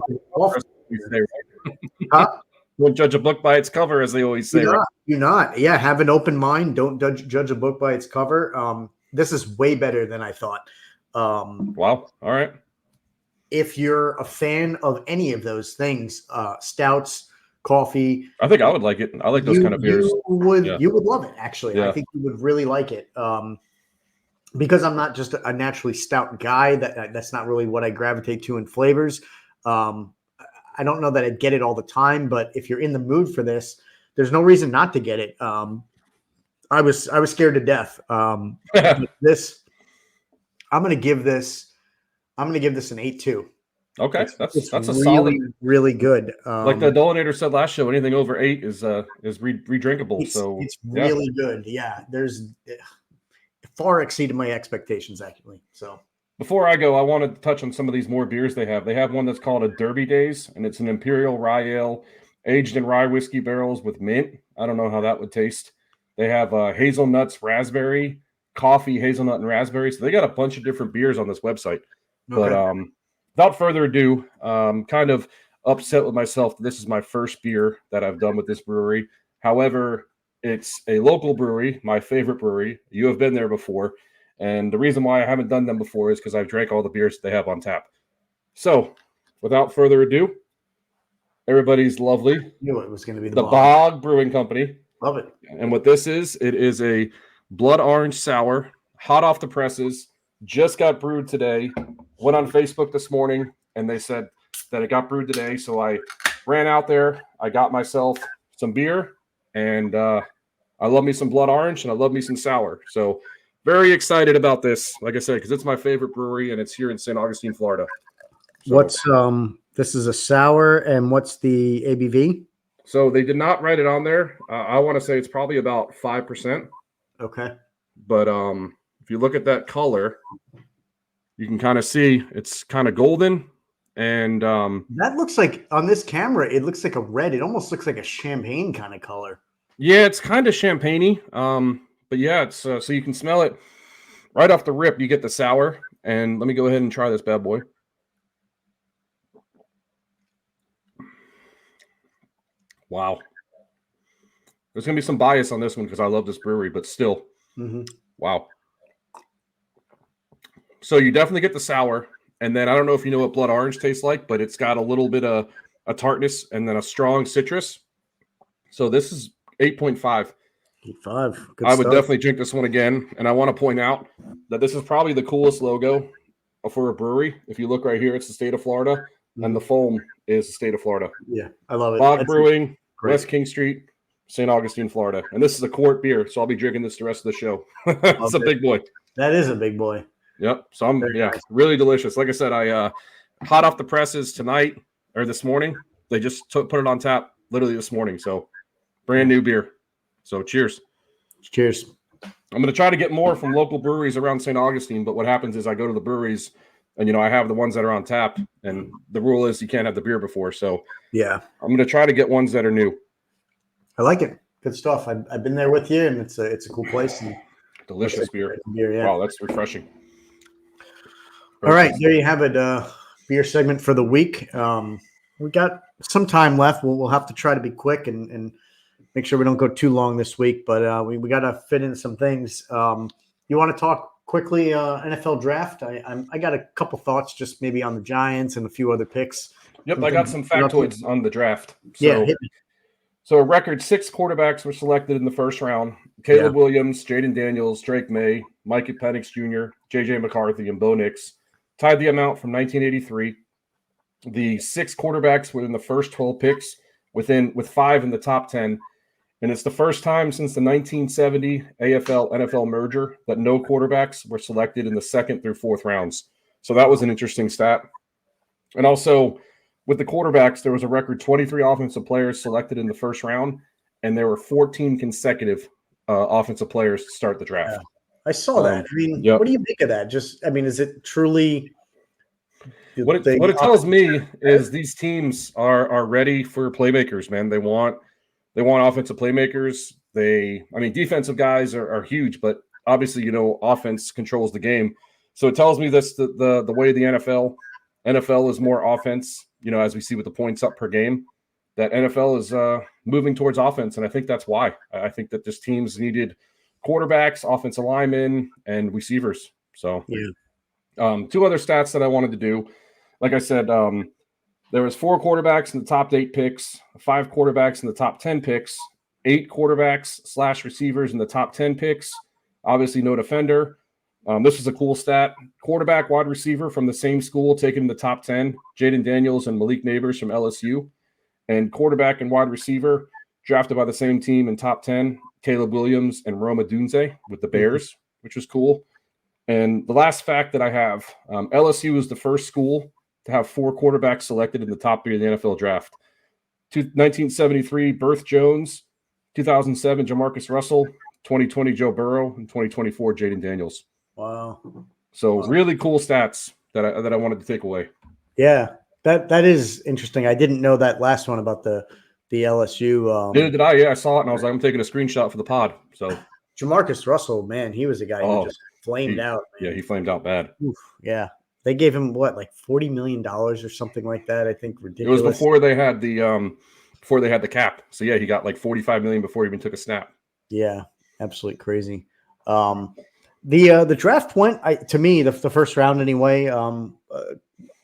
Don't judge a book by its cover, as they always say. You're not. Yeah, have an open mind. Don't judge a book by its cover. This is way better than I thought. Wow. All right. If you're a fan of any of those things, stouts, coffee, I think I would like it. I like those kind of beers. You would love it, actually. Yeah. I think you would really like it. Because I'm not just a naturally stout guy, that's not really what I gravitate to in flavors. I don't know that I'd get it all the time, but if you're in the mood for this, there's no reason not to get it. I was scared to death. This, I'm going to give this an 8.2. Okay, that's a really, solid, really good. Like the Dolinator said last show, anything over 8 is redrinkable. So it's really good. Yeah, there's far exceeded my expectations actually. So before I go, I wanted to touch on some of these more beers they have. They have one that's called a Derby Days, and it's an imperial rye ale aged in rye whiskey barrels with mint. I don't know how that would taste. They have hazelnuts, raspberry, coffee, hazelnut, and raspberry. So they got a bunch of different beers on this website. Okay. But without further ado, kind of upset with myself. This is my first beer that I've done with this brewery. However, it's a local brewery, my favorite brewery. You have been there before. And the reason why I haven't done them before is because I've drank all the beers they have on tap. So, without further ado, everybody's lovely. I knew it was going to be the Bog Brewing Company. Love it. And what this is, it is a blood orange sour, hot off the presses, just got brewed today. Went on Facebook this morning, and they said that it got brewed today. So I ran out there. I got myself some beer, and I'm I love me some blood orange, and I love me some sour. So very excited about this. Like I said, because it's my favorite brewery, and it's here in St. Augustine, Florida. So, What's this is a sour, and what's the ABV? So they did not write it on there. I want to say it's probably about 5%. Okay. But if you look at that color, you can kind of see it's kind of golden. And that looks like on this camera, it looks like a red. It almost looks like a champagne kind of color. yeah, it's kind of champagne-y. But yeah, it's so you can smell it right off the rip. You get the sour. And let me go ahead and try this bad boy. Wow. There's going to be some bias on this one because I love this brewery, but still, wow. So you definitely get the sour. And then I don't know if you know what blood orange tastes like, but it's got a little bit of a tartness and then a strong citrus. So this is 8.5. 8.5. Good I would stuff. definitely drink this one again. And I want to point out that this is probably the coolest logo for a brewery. If you look right here, it's the state of Florida, and the foam is the state of Florida. Yeah, I love it. Bog Brewing, West King Street, St. Augustine, Florida. And this is a quart beer, so I'll be drinking this the rest of the show. It's a big boy. That is a big boy. Yep. So I'm nice. Really delicious. Like I said, I hot off the presses tonight or this morning. They just put it on tap literally this morning. So brand new beer. So cheers. Cheers. I'm going to try to get more from local breweries around St. Augustine, but what happens is I go to the breweries and, I have the ones that are on tap, and the rule is you can't have the beer before. So yeah, I'm going to try to get ones that are new. I like it. Good stuff. I've been there with you, and it's a cool place. And delicious beer. Yeah. Wow, that's refreshing. All right, there you have it. Beer segment for the week. We got some time left. We'll have to try to be quick and make sure we don't go too long this week. But we got to fit in some things. You want to talk quickly NFL draft? I got a couple thoughts, just maybe on the Giants and a few other picks. Yep, I got some factoids on the draft. So, yeah. So a record 6 quarterbacks were selected in the first round. Caleb Williams, Jaden Daniels, Drake May, Micah Penix Jr., J.J. McCarthy, and Bo Nix tied the amount from 1983. The 6 quarterbacks were in the first 12 picks, with 5 in the top 10. And it's the first time since the 1970 AFL-NFL merger that no quarterbacks were selected in the 2nd through 4th rounds. So that was an interesting stat. And also, with the quarterbacks, there was a record 23 offensive players selected in the first round, and there were 14 consecutive offensive players to start the draft. Yeah. I saw that. I mean, what do you make of that? Is it truly what it tells me is these teams are ready for playmakers, man. They want offensive playmakers. Defensive guys are huge, but obviously, offense controls the game. So it tells me this the way the NFL is more offense, as we see with the points up per game, that NFL is moving towards offense. And I think that's why. I think that this teams needed quarterbacks, offensive linemen, and receivers. So 2 other stats that I wanted to do. Like I said, there was 4 quarterbacks in the top 8 picks, 5 quarterbacks in the top 10 picks, 8 quarterbacks / receivers in the top 10 picks. Obviously, no defender. This is a cool stat. Quarterback, wide receiver from the same school taken in the top 10, Jaden Daniels and Malik Neighbors from LSU. And quarterback and wide receiver drafted by the same team in top 10, Caleb Williams and Roma Dunze with the Bears, which was cool. And the last fact that I have, LSU was the first school to have 4 quarterbacks selected in the top 3 of the NFL draft. 1973, Berth Jones. 2007, Jamarcus Russell. 2020, Joe Burrow. And 2024, Jaden Daniels. Wow. So really cool stats that I wanted to take away. Yeah, that is interesting. I didn't know that last one about the LSU. Neither did I. Yeah, I saw it, and I was like, I'm taking a screenshot for the pod. So Jamarcus Russell, man, he was a guy who just flamed out. Man. Yeah, he flamed out bad. Oof, yeah. They gave him like $40 million or something like that. I think ridiculous. It was before they had the cap. So yeah, he got like $45 million before he even took a snap. Yeah, absolutely crazy. The draft went to me the first round anyway.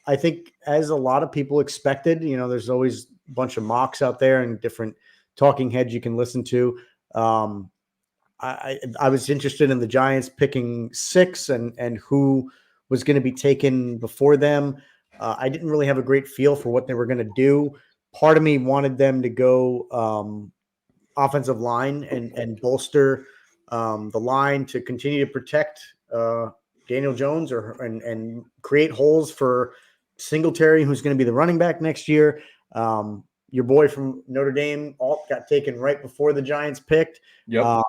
I think as a lot of people expected, there's always a bunch of mocks out there and different talking heads you can listen to. I was interested in the Giants picking 6 and who was going to be taken before them. I didn't really have a great feel for what they were going to do. Part of me wanted them to go offensive line and bolster the line to continue to protect Daniel Jones and create holes for Singletary, who's going to be the running back next year. Your boy from Notre Dame, Alt, got taken right before the Giants picked. Yep.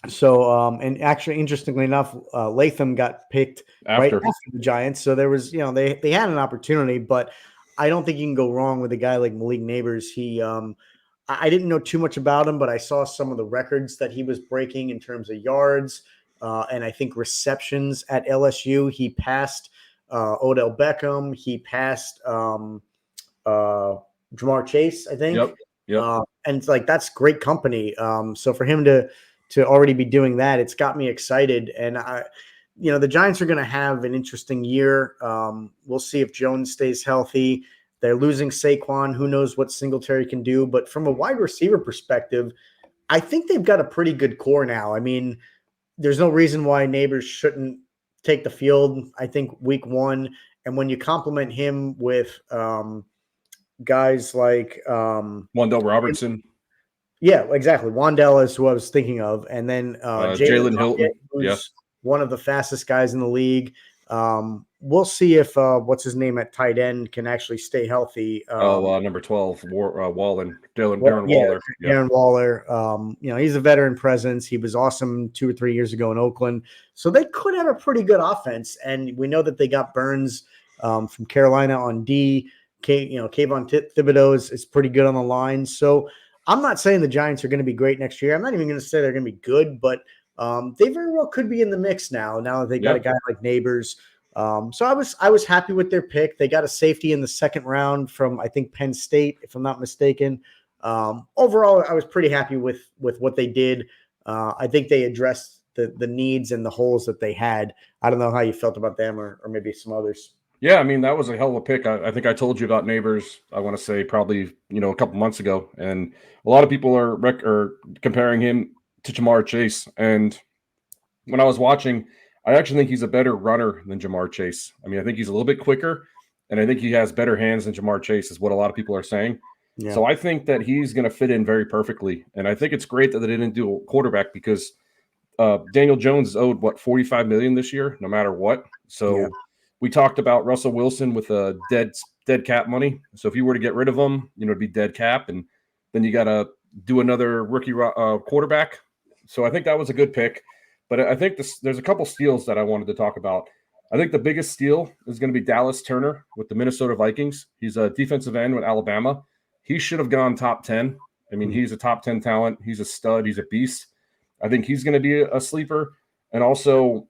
And actually, interestingly enough, Latham got picked right after the Giants. So there was, they had an opportunity, but I don't think you can go wrong with a guy like Malik Nabers. I didn't know too much about him, but I saw some of the records that he was breaking in terms of yards and I think receptions at LSU. He passed Odell Beckham. He passed Jamar Chase, I think. Yep. And it's like, that's great company. So for him to already be doing that, it's got me excited. And the Giants are going to have an interesting year. We'll see if Jones stays healthy. They're losing Saquon. Who knows what Singletary can do? But from a wide receiver perspective, I think they've got a pretty good core now. I mean, there's no reason why Nabers shouldn't take the field, I think, week 1. And when you complement him with guys like Wan'Dale Robertson. Yeah, exactly. Wan'Dale is who I was thinking of. And then Jalen Hilton, who's one of the fastest guys in the league. We'll see if what's his name at tight end can actually stay healthy. Number 12, Wallen, Darren Waller. Darren Waller. He's a veteran presence. He was awesome 2 or 3 years ago in Oakland. So they could have a pretty good offense. And we know that they got Burns from Carolina on D. Kayvon Thibodeau is pretty good on the line. So I'm not saying the Giants are going to be great next year. I'm not even going to say they're going to be good, but they very well could be in the mix now that they got a guy like Nabers. So I was happy with their pick. They got a safety in the second round from, I think, Penn State, if I'm not mistaken. Overall, I was pretty happy with what they did. I think they addressed the needs and the holes that they had. I don't know how you felt about them or maybe some others. Yeah, I mean, that was a hell of a pick. I think I told you about Nabers, I want to say probably, a couple months ago. And a lot of people are comparing him to Jamar Chase. And when I was watching, I actually think he's a better runner than Jamar Chase. I mean, I think he's a little bit quicker, and I think he has better hands than Jamar Chase is what a lot of people are saying. Yeah. So I think that he's going to fit in very perfectly. And I think it's great that they didn't do a quarterback because Daniel Jones is owed, $45 million this year, no matter what. So we talked about Russell Wilson with dead cap money. So if you were to get rid of him, it'd be dead cap. And then you got to do another rookie quarterback. So I think that was a good pick. But I think there's a couple steals that I wanted to talk about. I think the biggest steal is going to be Dallas Turner with the Minnesota Vikings. He's a defensive end with Alabama. He should have gone top 10. I mean, he's a top 10 talent. He's a stud. He's a beast. I think he's going to be a sleeper. And also,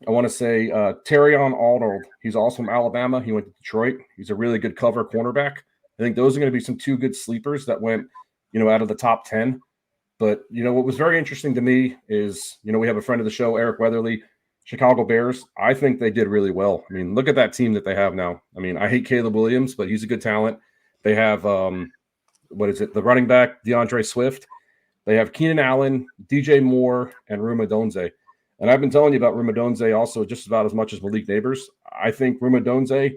I want to say Terrion Arnold. He's also from Alabama. He went to Detroit. He's a really good cover cornerback. I think those are going to be some 2 good sleepers that went, out of the top 10. But, what was very interesting to me is, we have a friend of the show, Eric Weatherly, Chicago Bears. I think they did really well. I mean, look at that team that they have now. I mean, I hate Caleb Williams, but he's a good talent. They have, the running back, DeAndre Swift. They have Keenan Allen, DJ Moore, and Ruma Donze. And I've been telling you about Ruma Donze also just about as much as Malik Nabers. I think Ruma Donze,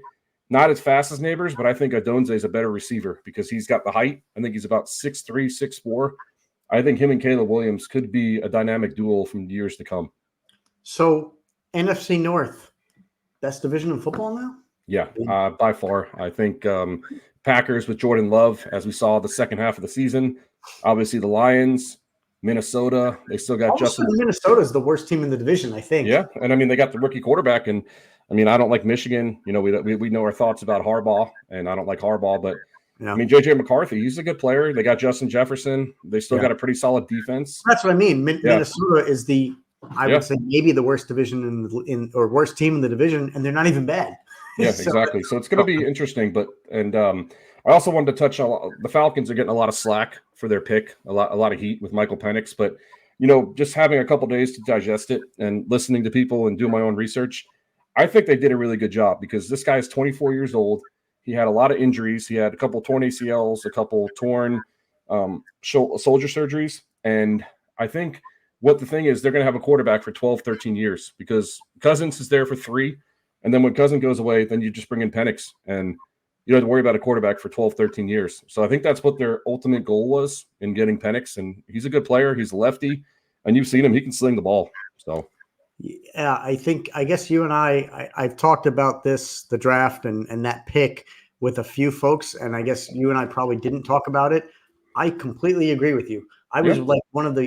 not as fast as Nabers, but I think Donze is a better receiver because he's got the height. I think he's about 6'3", 6'4". I think him and Caleb Williams could be a dynamic duel from years to come. So NFC North, best division in football now? Yeah, by far. I think Packers with Jordan Love, as we saw the second half of the season. Obviously the Lions, Minnesota, they still got Justin. Minnesota is the worst team in the division, I think. Yeah, and I mean, they got the rookie quarterback. And I mean, I don't like Michigan. We know our thoughts about Harbaugh, and I don't like Harbaugh, but I mean, J.J. McCarthy, he's a good player. They got Justin Jefferson. They still got a pretty solid defense. That's what I mean. Minnesota is I would say maybe the worst division or worst team in the division, and they're not even bad. Yeah, exactly. So it's going to be interesting. But I also wanted to touch on the Falcons are getting a lot of slack for their pick, a lot of heat with Michael Penix. But just having a couple days to digest it and listening to people and do my own research, I think they did a really good job because this guy is 24 years old. He had a lot of injuries. He had a couple torn ACLs, a couple torn shoulder surgeries. And I think what the thing is, they're going to have a quarterback for 12, 13 years because Cousins is there for 3. And then when Cousins goes away, then you just bring in Penix. And you don't have to worry about a quarterback for 12, 13 years. So I think that's what their ultimate goal was in getting Penix. And he's a good player. He's a lefty. And you've seen him. He can sling the ball. So yeah, I guess you and I've talked about the draft and that pick with a few folks. And I guess you and I probably didn't talk about it. I completely agree with you. I was like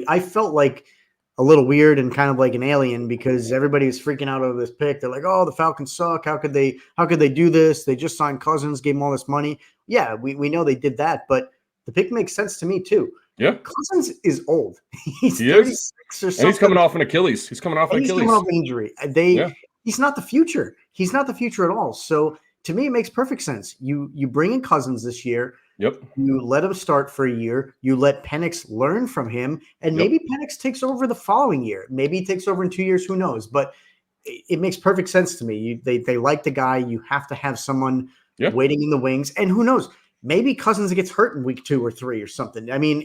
I felt like a little weird and kind of like an alien because everybody was freaking out over this pick. They're like, oh, the Falcons suck. How could they do this? They just signed Cousins, gave him all this money. Yeah, we know they did that, but the pick makes sense to me too. Yeah. Cousins is old. He's 36 or something. And he's coming off an Achilles. He's coming off an injury. He's not the future. He's not the future at all. So to me, it makes perfect sense. You bring in Cousins this year. Yep. You let him start for a year. You let Penix learn from him, and maybe Penix takes over the following year. Maybe he takes over in 2 years. Who knows? But it makes perfect sense to me. They like the guy. You have to have someone waiting in the wings, and who knows? Maybe Cousins gets hurt in week 2 or 3 or something. I mean,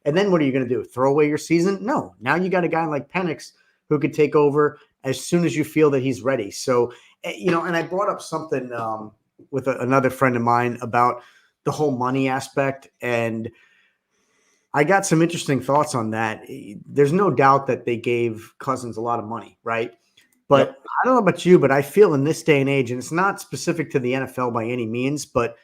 and then what are you going to do? Throw away your season? No. Now you got a guy like Penix who could take over as soon as you feel that he's ready. So, and I brought up something with another friend of mine about the whole money aspect. And I got some interesting thoughts on that. There's no doubt that they gave Cousins a lot of money, right? But I don't know about you, but I feel in this day and age, and it's not specific to the NFL by any means, but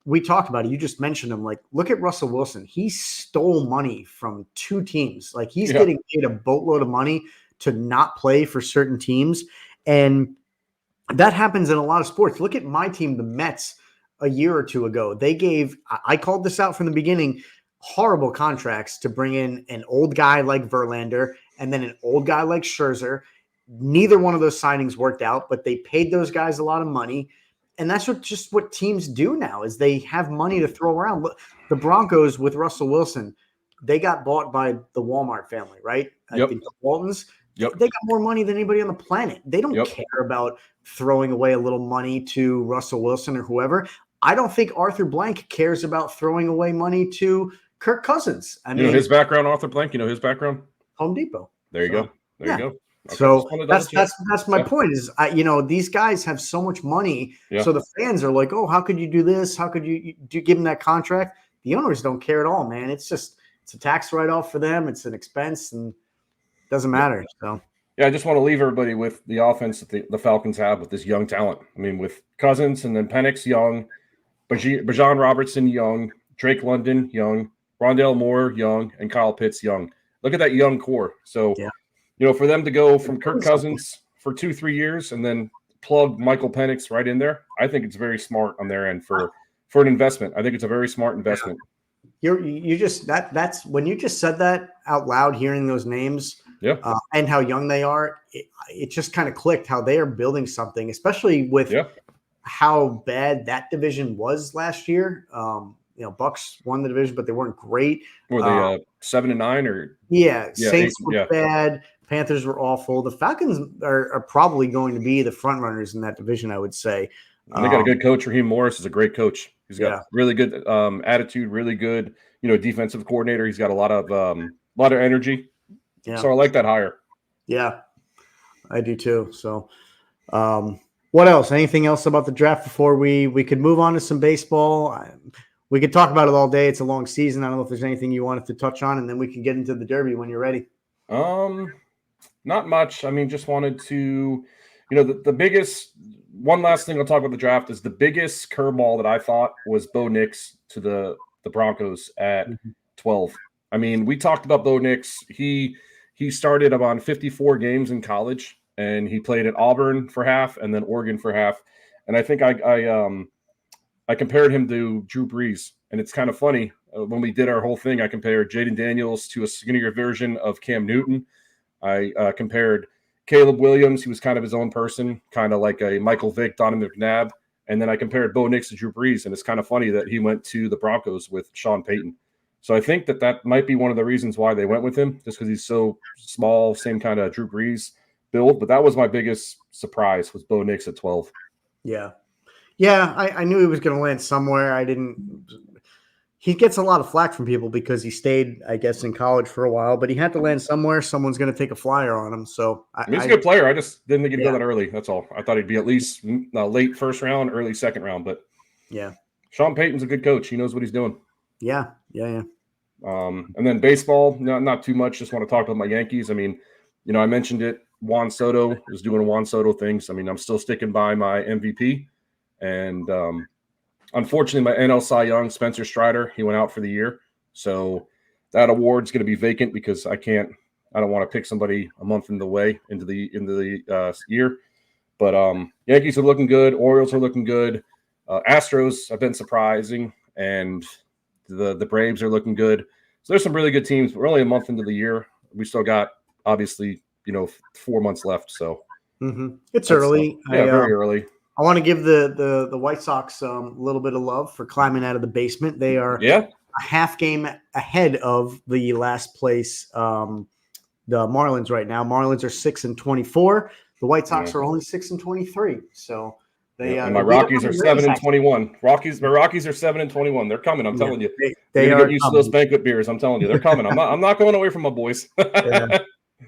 we talked about it. You just mentioned him. Like, look at Russell Wilson. He stole money from 2 teams. Like, he's getting paid a boatload of money to not play for certain teams. And that happens in a lot of sports. Look at my team, the Mets, a year or 2 ago. They gave, I called this out from the beginning, horrible contracts to bring in an old guy like Verlander and then an old guy like Scherzer. Neither one of those signings worked out, but they paid those guys a lot of money. And that's what teams do now is they have money to throw around. Look, the Broncos with Russell Wilson, they got bought by the Walmart family, right? I think the Waltons. They got more money than anybody on the planet. They don't care about throwing away a little money to Russell Wilson or whoever. I don't think Arthur Blank cares about throwing away money to Kirk Cousins. I mean, his background, Arthur Blank. You know his background. Home Depot. There you go. There you go. Okay. So that's my point is, these guys have so much money. So the fans are like, oh, how could you do this? How could you give them that contract? The owners don't care at all, man. It's a tax write-off for them. It's an expense and it doesn't matter. So I just want to leave everybody with the offense that the Falcons have with this young talent. I mean, with Cousins and then Penix young, Bijan Robertson young, Drake London young, Rondale Moore young, and Kyle Pitts young. Look at that young core. So for them to go from Kirk Cousins for 2-3 years and then plug Michael Penix right in there, I think it's very smart on their end for an investment. I think it's a very smart investment. That's when you just said that out loud, hearing those names and how young they are, it just kind of clicked how they are building something, especially with how bad that division was last year. Bucks won the division, but they weren't great. Were they 7-9 or? Saints were bad. Panthers were awful. The Falcons are probably going to be the front runners in that division, I would say. And they got a good coach. Raheem Morris is a great coach. He's got really good attitude, really good, defensive coordinator. He's got a lot of energy. Yeah. So I like that hire. Yeah, I do too. So what else? Anything else about the draft before we could move on to some baseball? We could talk about it all day. It's a long season. I don't know if there's anything you wanted to touch on, and then we can get into the Derby when you're ready. Not much. I mean, just wanted to, the biggest one last thing I'll talk about the draft is the biggest curveball that I thought was Bo Nix to the Broncos at 12. I mean, we talked about Bo Nix. He started about 54 games in college, and he played at Auburn for half and then Oregon for half. And I think I compared him to Drew Brees, and it's kind of funny. When we did our whole thing, I compared Jaden Daniels to a skinnier version of Cam Newton. I compared Caleb Williams. He was kind of his own person, kind of like a Michael Vick, Donovan McNabb. And then I compared Bo Nix to Drew Brees, and it's kind of funny that he went to the Broncos with Sean Payton. So I think that might be one of the reasons why they went with him, just because he's so small, same kind of Drew Brees build. But that was my biggest surprise was Bo Nix at 12. Yeah. Yeah, I knew he was going to land somewhere. He gets a lot of flack from people because he stayed, I guess, in college for a while, but he had to land somewhere. Someone's going to take a flyer on him. So he's a good player. I just didn't think he'd go that early. That's all. I thought he'd be at least late first round, early second round, but yeah. Sean Payton's a good coach. He knows what he's doing. Yeah. And then baseball, not too much. Just want to talk about my Yankees. I mean, I mentioned it. Juan Soto is doing Juan Soto things. I mean, I'm still sticking by my MVP. And unfortunately, my NL Cy Young, Spencer Strider, he went out for the year. So that award's going to be vacant because I don't want to pick somebody a month in the way into the year. But Yankees are looking good. Orioles are looking good. Astros have been surprising. And the Braves are looking good. So there's some really good teams. We're only a month into the year. We still got, obviously, 4 months left. So it's early. Very early. I want to give the White Sox a little bit of love for climbing out of the basement. They are a half game ahead of the last place, the Marlins right now. Marlins are 6-24. The White Sox are only 6-23. So and my Rockies are 7-21. My Rockies are 7-21. They're coming. I'm telling you. They are used to those banquet beers. I'm telling you, they're coming. I'm not going away from my boys.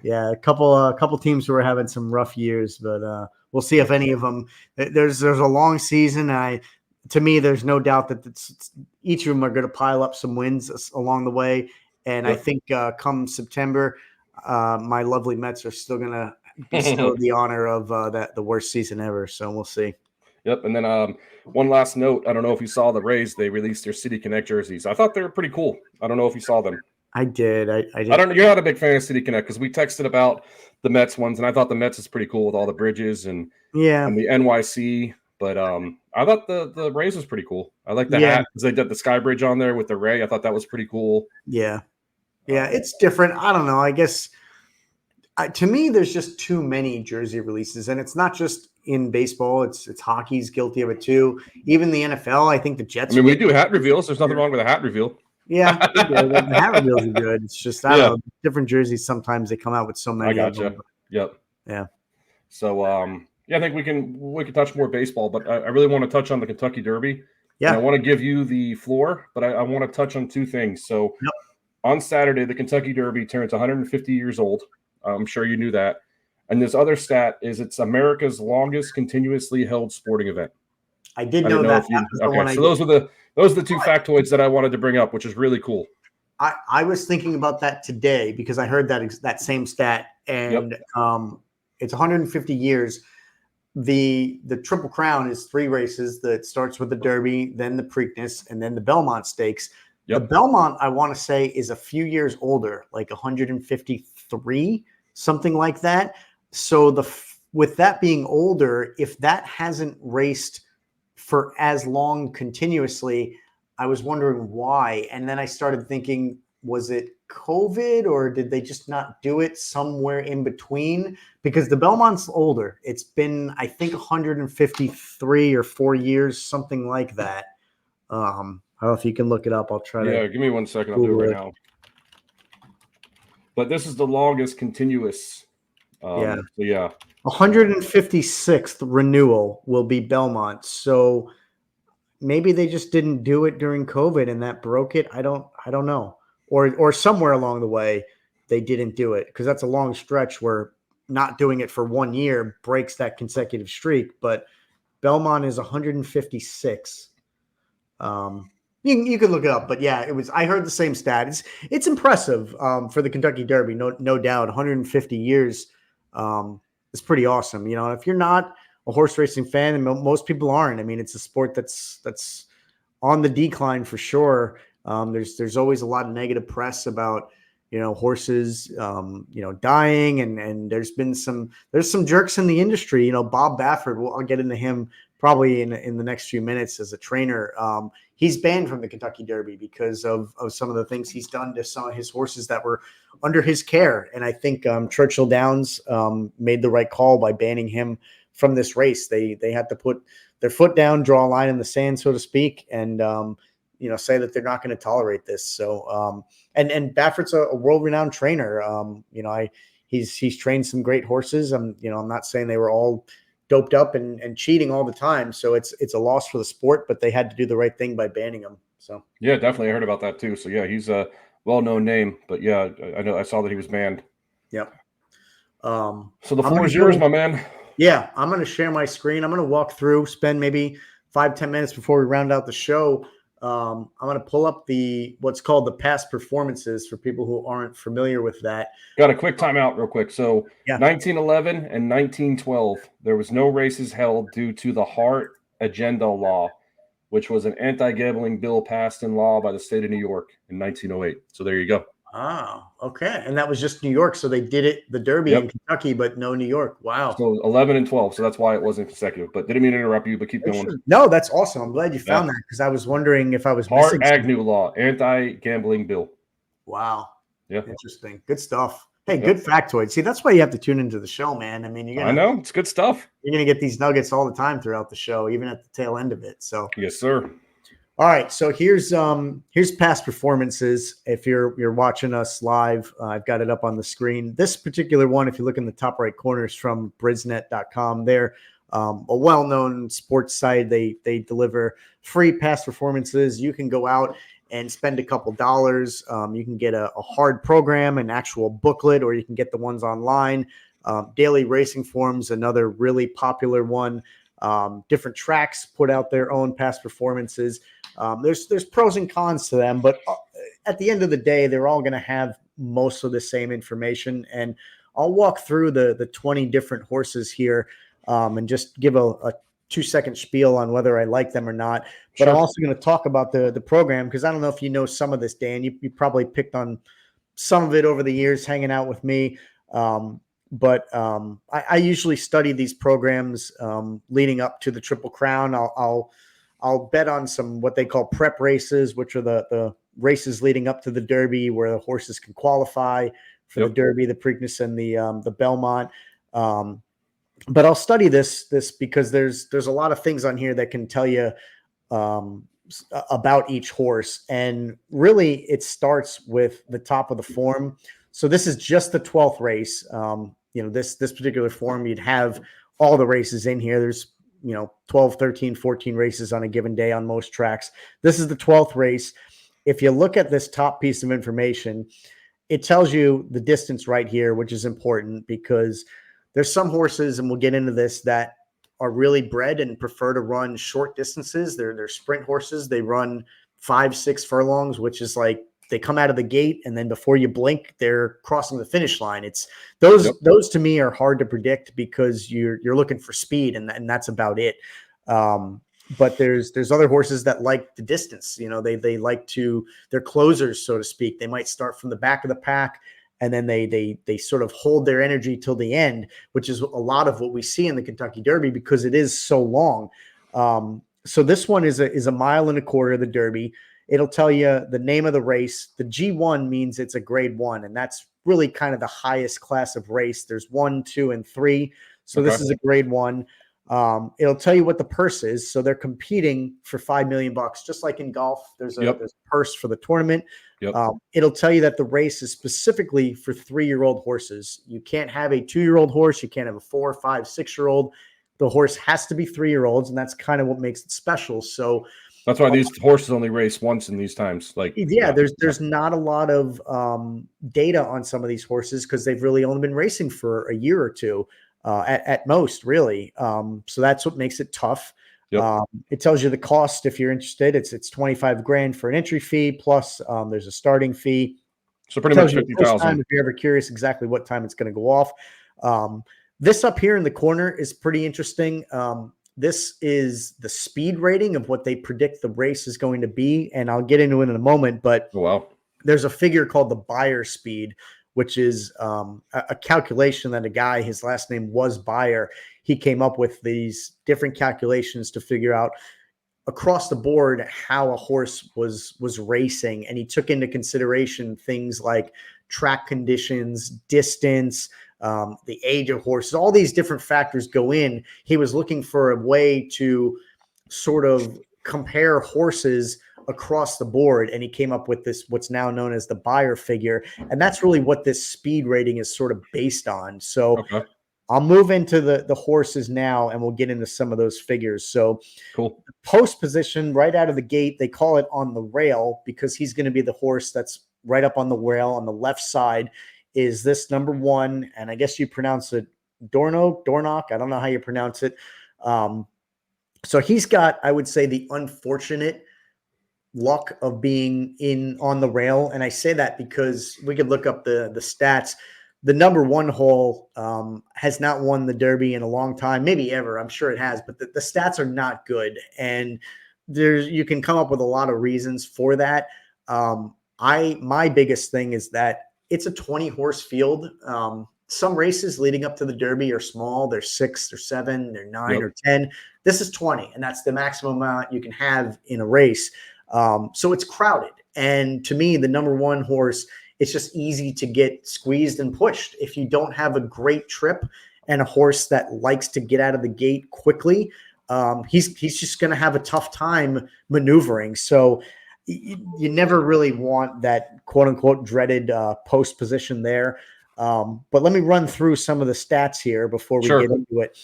Yeah, a couple teams who are having some rough years, but we'll see if any of them. There's a long season. To me, there's no doubt that each of them are going to pile up some wins along the way. And I think come September, my lovely Mets are still going to bestow the honor of the worst season ever. So we'll see. Yep. And then one last note. I don't know if you saw the Rays. They released their City Connect jerseys. I thought they were pretty cool. I don't know if you saw them. I did. I did. I don't know. You're not a big fan of City Connect because we texted about the Mets ones, and I thought the Mets is pretty cool with all the bridges and the NYC. But I thought the Rays was pretty cool. I like the hat because they did the Sky Bridge on there with the Ray. I thought that was pretty cool. Yeah. It's different. I don't know. I guess to me, there's just too many jersey releases, and it's not just in baseball. It's hockey's guilty of it too. Even the NFL. I think the Jets. I mean, we do hat reveals. There's nothing wrong with a hat reveal. Yeah, the hat reveals are good. It's just I don't know, different jerseys. Sometimes they come out with so many. I gotcha. Yep. Yeah. So I think we can touch more baseball, but I really want to touch on the Kentucky Derby. Yeah. And I want to give you the floor, but I want to touch on two things. So on Saturday, the Kentucky Derby turns 150 years old. I'm sure you knew that. And this other stat is it's America's longest continuously held sporting event. I did know that. So those are the two factoids that I wanted to bring up, which is really cool. I was thinking about that today because I heard that same stat, and it's 150 years. The Triple Crown is 3 races that starts with the Derby, then the Preakness, and then the Belmont Stakes. The Belmont, I want to say, is a few years older, like 153, something like that. So with that being older, if that hasn't raced for as long continuously, I was wondering why. And then I started thinking, was it COVID or did they just not do it somewhere in between? Because the Belmont's older. It's been, I think, 153 or 4 years, something like that. I don't know if you can look it up. I'll try to. Yeah, give me 1 second. I'll do it right now. But this is the longest continuous. 156th renewal will be Belmont. So maybe they just didn't do it during COVID and that broke it. I don't know. Or somewhere along the way they didn't do it, because that's a long stretch where not doing it for 1 year breaks that consecutive streak. But Belmont is 156. You could look it up, but yeah, I heard the same stat. It's impressive for the Kentucky Derby, no doubt. 150 years is pretty awesome. If you're not a horse racing fan, and most people aren't, I mean, it's a sport that's on the decline for sure. There's always a lot of negative press about horses dying, and there's some jerks in the industry. Bob Baffert, I'll get into him probably in the next few minutes as a trainer. He's banned from the Kentucky Derby because of some of the things he's done to some of his horses that were under his care. And I think Churchill Downs made the right call by banning him from this race. They had to put their foot down, draw a line in the sand, so to speak, and say that they're not going to tolerate this. So and Baffert's a world-renowned trainer. He's trained some great horses. I'm not saying they were all doped up and cheating all the time. So it's a loss for the sport, but they had to do the right thing by banning him. So yeah, definitely. I heard about that too. So yeah, he's a well-known name, but yeah, I saw that he was banned. Yep. So the floor is yours, my man. Yeah. I'm going to share my screen. I'm going to walk through, spend maybe 5-10 minutes before we round out the show, I'm going to pull up what's called the past performances for people who aren't familiar with that. Got a quick timeout real quick. So 1911 and 1912, there was no races held due to the Hart Agenda Law, which was an anti-gambling bill passed in law by the state of New York in 1908. So there you go. Oh, okay. And that was just New York. So they did the Derby in Kentucky, but no New York. Wow. So 11 and 12. So that's why it wasn't consecutive. But didn't mean to interrupt you, but keep going. No, that's awesome. I'm glad you found that because I was wondering if I was missing. Hart-Agnew Law, anti-gambling bill. Wow. Yeah. Interesting. Good stuff. Hey, good factoid. See, that's why you have to tune into the show, man. I mean, I know. It's good stuff. You're going to get these nuggets all the time throughout the show, even at the tail end of it. So yes, sir. All right, so here's past performances. If you're watching us live, I've got it up on the screen. This particular one, if you look in the top right corner, is from Brisnet.com. They're a well-known sports site. They deliver free past performances. You can go out and spend a couple dollars. You can get a hard program, an actual booklet, or you can get the ones online. Daily Racing Forms, another really popular one. Different tracks put out their own past performances. There's pros and cons to them, but at the end of the day, they're all going to have most of the same information. And I'll walk through the 20 different horses here and just give a 2-second spiel on whether I like them or not. But Sure. I'm also going to talk about the program because I don't know if you know some of this, Dan. You probably picked on some of it over the years hanging out with me. But I usually study these programs leading up to the Triple Crown. I'll bet on some what they call prep races, which are the races leading up to the Derby where the horses can qualify for the Derby, the Preakness, and the Belmont. But I'll study this because there's a lot of things on here that can tell you about each horse. And really, it starts with the top of the form. So this is just the 12th race. This particular form, you'd have all the races in here. There's 12, 13, 14 races on a given day on most tracks. This is the 12th race. If you look at this top piece of information, it tells you the distance right here, which is important because there's some horses, and we'll get into this, that are really bred and prefer to run short distances. They're sprint horses. They run 5-6 furlongs, which is like they come out of the gate, and then before you blink, they're crossing the finish line. It's those to me are hard to predict because you're looking for speed, and that's about it. But there's other horses that like the distance. They like they're closers, so to speak. They might start from the back of the pack, and then they sort of hold their energy till the end, which is a lot of what we see in the Kentucky Derby because it is so long. So this one is a 1.25 miles of the Derby. It'll tell you the name of the race. The G1 means it's a grade 1, and that's really kind of the highest class of race. There's 1, 2, and 3. So This is a grade 1. It'll tell you what the purse is. So they're competing for $5 million, just like in golf. There's a purse for the tournament. It'll tell you that the race is specifically for 3-year-old horses. You can't have a 2-year-old horse. You can't have a 4, 5, 6-year-old. The horse has to be 3-year-olds, and that's kind of what makes it special. So that's why these horses only race once in these times. There's not a lot of data on some of these horses because they've really only been racing for a year or two at most, really. So that's what makes it tough. It tells you the cost if you're interested. It's $25,000 for an entry fee plus there's a starting fee. So pretty much $50,000 if you're ever curious exactly what time it's going to go off. This up here in the corner is pretty interesting. This is the speed rating of what they predict the race is going to be, and I'll get into it in a moment. But there's a figure called the Beyer speed, which is a calculation that a guy, his last name was Beyer. He came up with these different calculations to figure out across the board how a horse was racing, and he took into consideration things like track conditions, distance, the age of horses. All these different factors go in. He was looking for a way to sort of compare horses across the board, and he came up with this, what's now known as the Beyer figure, and that's really what this speed rating is sort of based on. So I'll move into the horses now, and we'll get into some of those figures. So cool. The post position right out of the gate, they call it on the rail because he's going to be the horse that's right up on the rail on the left side is this number 1. And I guess you pronounce it Dornoch. I don't know how you pronounce it. So he's got, I would say, the unfortunate luck of being in on the rail. And I say that because we could look up the stats. The number one hole has not won the Derby in a long time, maybe ever. I'm sure it has, but the stats are not good. And you can come up with a lot of reasons for that. My biggest thing is that it's a 20 horse field. Some races leading up to the Derby are small. They're 6, they're 7, they're 9 or 10. This is 20, and that's the maximum amount you can have in a race. So it's crowded. And to me, the number one horse, it's just easy to get squeezed and pushed. If you don't have a great trip and a horse that likes to get out of the gate quickly, he's just going to have a tough time maneuvering. So you never really want that quote unquote dreaded post position there. But let me run through some of the stats here before we get into it.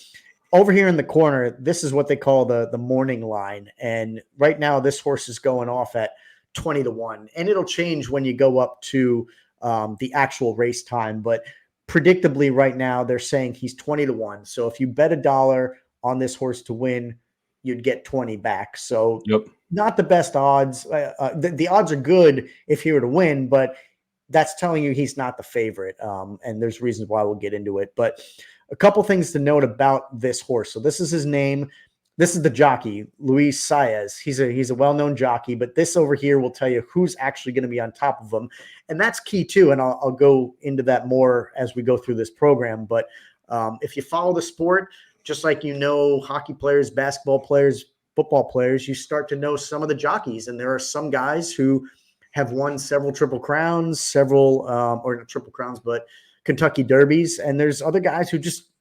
Over here in the corner, this is what they call the morning line. And right now this horse is going off at 20-1, and it'll change when you go up to the actual race time. But predictably right now they're saying he's 20-1. So if you bet $1 on this horse to win, you'd get 20 back. So not the best odds. The odds are good if he were to win, but that's telling you he's not the favorite. And there's reasons why we'll get into it. But a couple things to note about this horse. So this is his name. This is the jockey, Luis Saez. He's a well-known jockey, but this over here will tell you who's actually going to be on top of him. And that's key too. And I'll go into that more as we go through this program. But if you follow the sport, just like hockey players, basketball players, football players, you start to know some of the jockeys. And there are some guys who have won several Triple Crowns, or not Triple Crowns, but Kentucky Derbies. And there's other guys who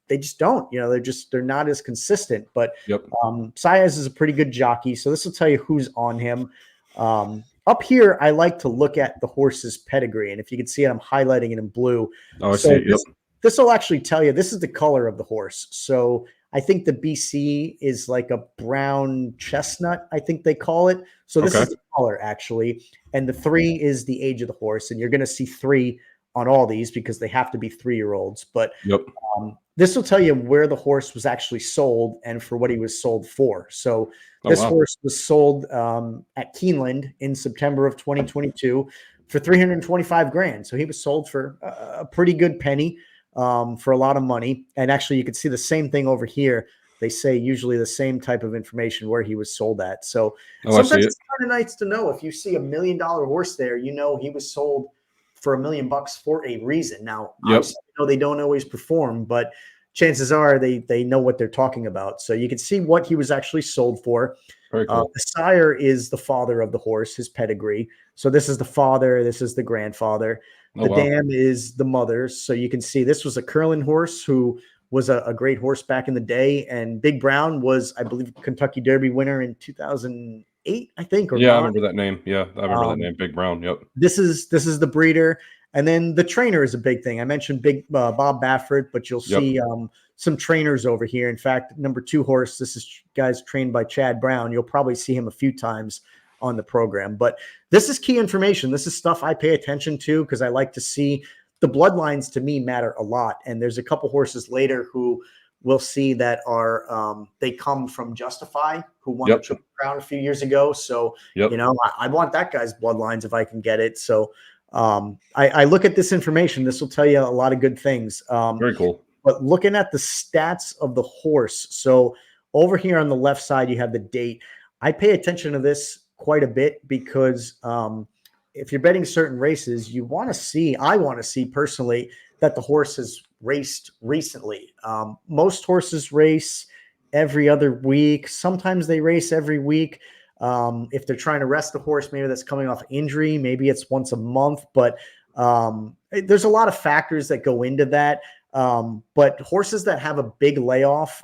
they just don't, they're not as consistent. But Saez is a pretty good jockey. So this will tell you who's on him. Up here, I like to look at the horse's pedigree. And if you can see it, I'm highlighting it in blue. Oh, I see it. This will actually tell you, this is the color of the horse. So I think the BC is like a brown chestnut, I think they call it. So this is the color actually. And the 3 is the age of the horse. And you're going to see 3 on all these because they have to be 3-year-olds. But this will tell you where the horse was actually sold and for what he was sold for. So this horse was sold at Keeneland in September of 2022 for $325,000. So he was sold for a pretty good penny, for a lot of money. And actually you can see the same thing over here. They say usually the same type of information where he was sold at. So sometimes it's kind of nice to know if you see $1 million horse there, he was sold for $1 million for a reason. Now, they don't always perform, but chances are they know what they're talking about. So you can see what he was actually sold for. Very cool. The sire is the father of the horse, his pedigree. So this is the father. This is the grandfather. The dam is the mother. So you can see this was a Curlin horse who was a great horse back in the day. And Big Brown was, I believe, Kentucky Derby winner in 2008, I think. I remember that name. Yeah, I remember that name, Big Brown. Yep. This is the breeder. And then the trainer is a big thing. I mentioned Bob Baffert, but you'll see some trainers over here. In fact, number 2 horse, this is guys trained by Chad Brown. You'll probably see him a few times on the program. But this is key information. This is stuff I pay attention to because I like to see the bloodlines. To me matter a lot. And there's a couple horses later who we'll see that are they come from Justify, who won the Triple Crown a few years ago. So, I want that guy's bloodlines if I can get it. So I look at this information. This will tell you a lot of good things. Very cool. But looking at the stats of the horse. So over here on the left side, you have the date. I pay attention to this quite a bit because if you're betting certain races, I want to see personally that the horse has raced recently. Most horses race every other week. Sometimes they race every week. If they're trying to rest the horse, maybe that's coming off injury, maybe it's once a month, but there's a lot of factors that go into that. But horses that have a big layoff,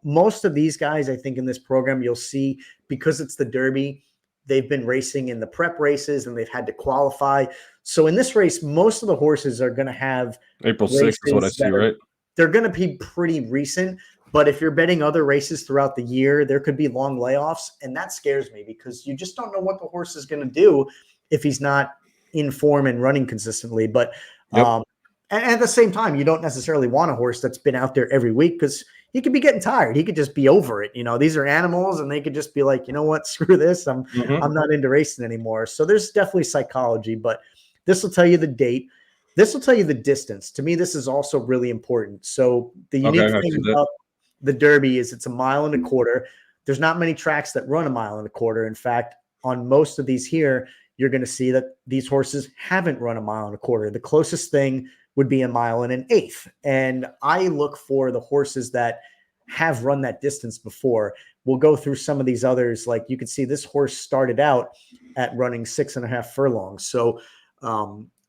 most of these guys, I think in this program, you'll see because it's the Derby, they've been racing in the prep races and they've had to qualify. So in this race, most of the horses are going to have April 6th is what I see, right? They're going to be pretty recent. But if you're betting other races throughout the year, there could be long layoffs. And that scares me because you just don't know what the horse is going to do if he's not in form and running consistently. But and at the same time, you don't necessarily want a horse that's been out there every week because he could be getting tired. He could just be over it. These are animals, and they could just be like, you know what, screw this. I'm not into racing anymore. So there's definitely psychology, but this will tell you the date. This will tell you the distance. To me, this is also really important. So the unique thing about the Derby is it's 1.25 miles. There's not many tracks that run 1.25 miles. In fact, on most of these here, you're going to see that these horses haven't run 1.25 miles. The closest thing would be 1.125 miles. And I look for the horses that have run that distance before. We'll go through some of these others. Like you can see this horse started out at running 6.5 furlongs. So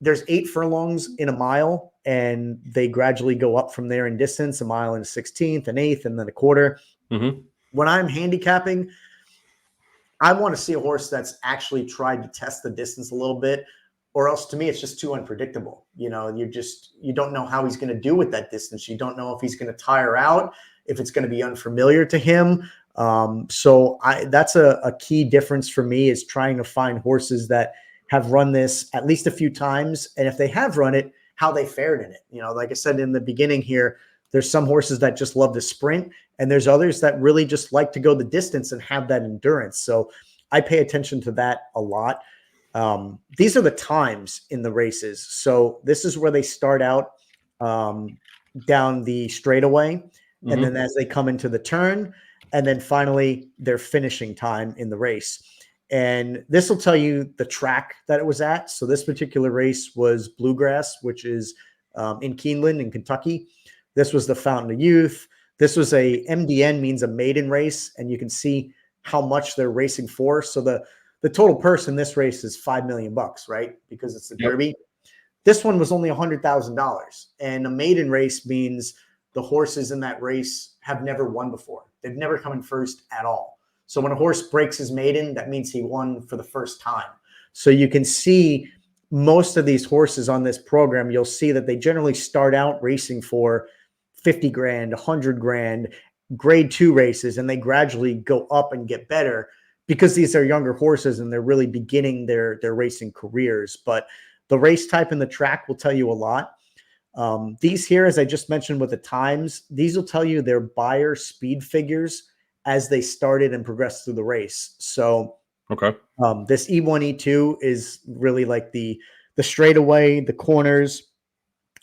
there's 8 furlongs in a mile, and they gradually go up from there in distance, 1 mile and a 16th, an eighth, and then a quarter. When I'm handicapping, I want to see a horse that's actually tried to test the distance a little bit, or else to me, it's just too unpredictable. You don't know how he's going to do with that distance. You don't know if he's going to tire out, if it's going to be unfamiliar to him. So that's a key difference for me, is trying to find horses that have run this at least a few times. And if they have run it, how they fared in it. Like I said in the beginning here, there's some horses that just love to sprint, and there's others that really just like to go the distance and have that endurance. So I pay attention to that a lot. These are the times in the races. So this is where they start out down the straightaway, and then as they come into the turn, and then finally their finishing time in the race. And this will tell you the track that it was at. So this particular race was Bluegrass, which is in Keeneland in Kentucky. This was the Fountain of Youth. This was a MDN, means a maiden race, and you can see how much they're racing for. So the total purse in this race is $5 million, right? Because it's the Derby. This one was only $100,000, and a maiden race means the horses in that race have never won before. They've never come in first at all. So when a horse breaks his maiden, that means he won for the first time. So you can see most of these horses on this program, you'll see that they generally start out racing for 50 grand, 100 grand, grade 2 races, and they gradually go up and get better because these are younger horses and they're really beginning their racing careers. But the race type and the track will tell you a lot. These here, as I just mentioned with the times, these will tell you their buyer speed figures as they started and progressed through the race. So this E1, E2 is really like the straightaway, the corners,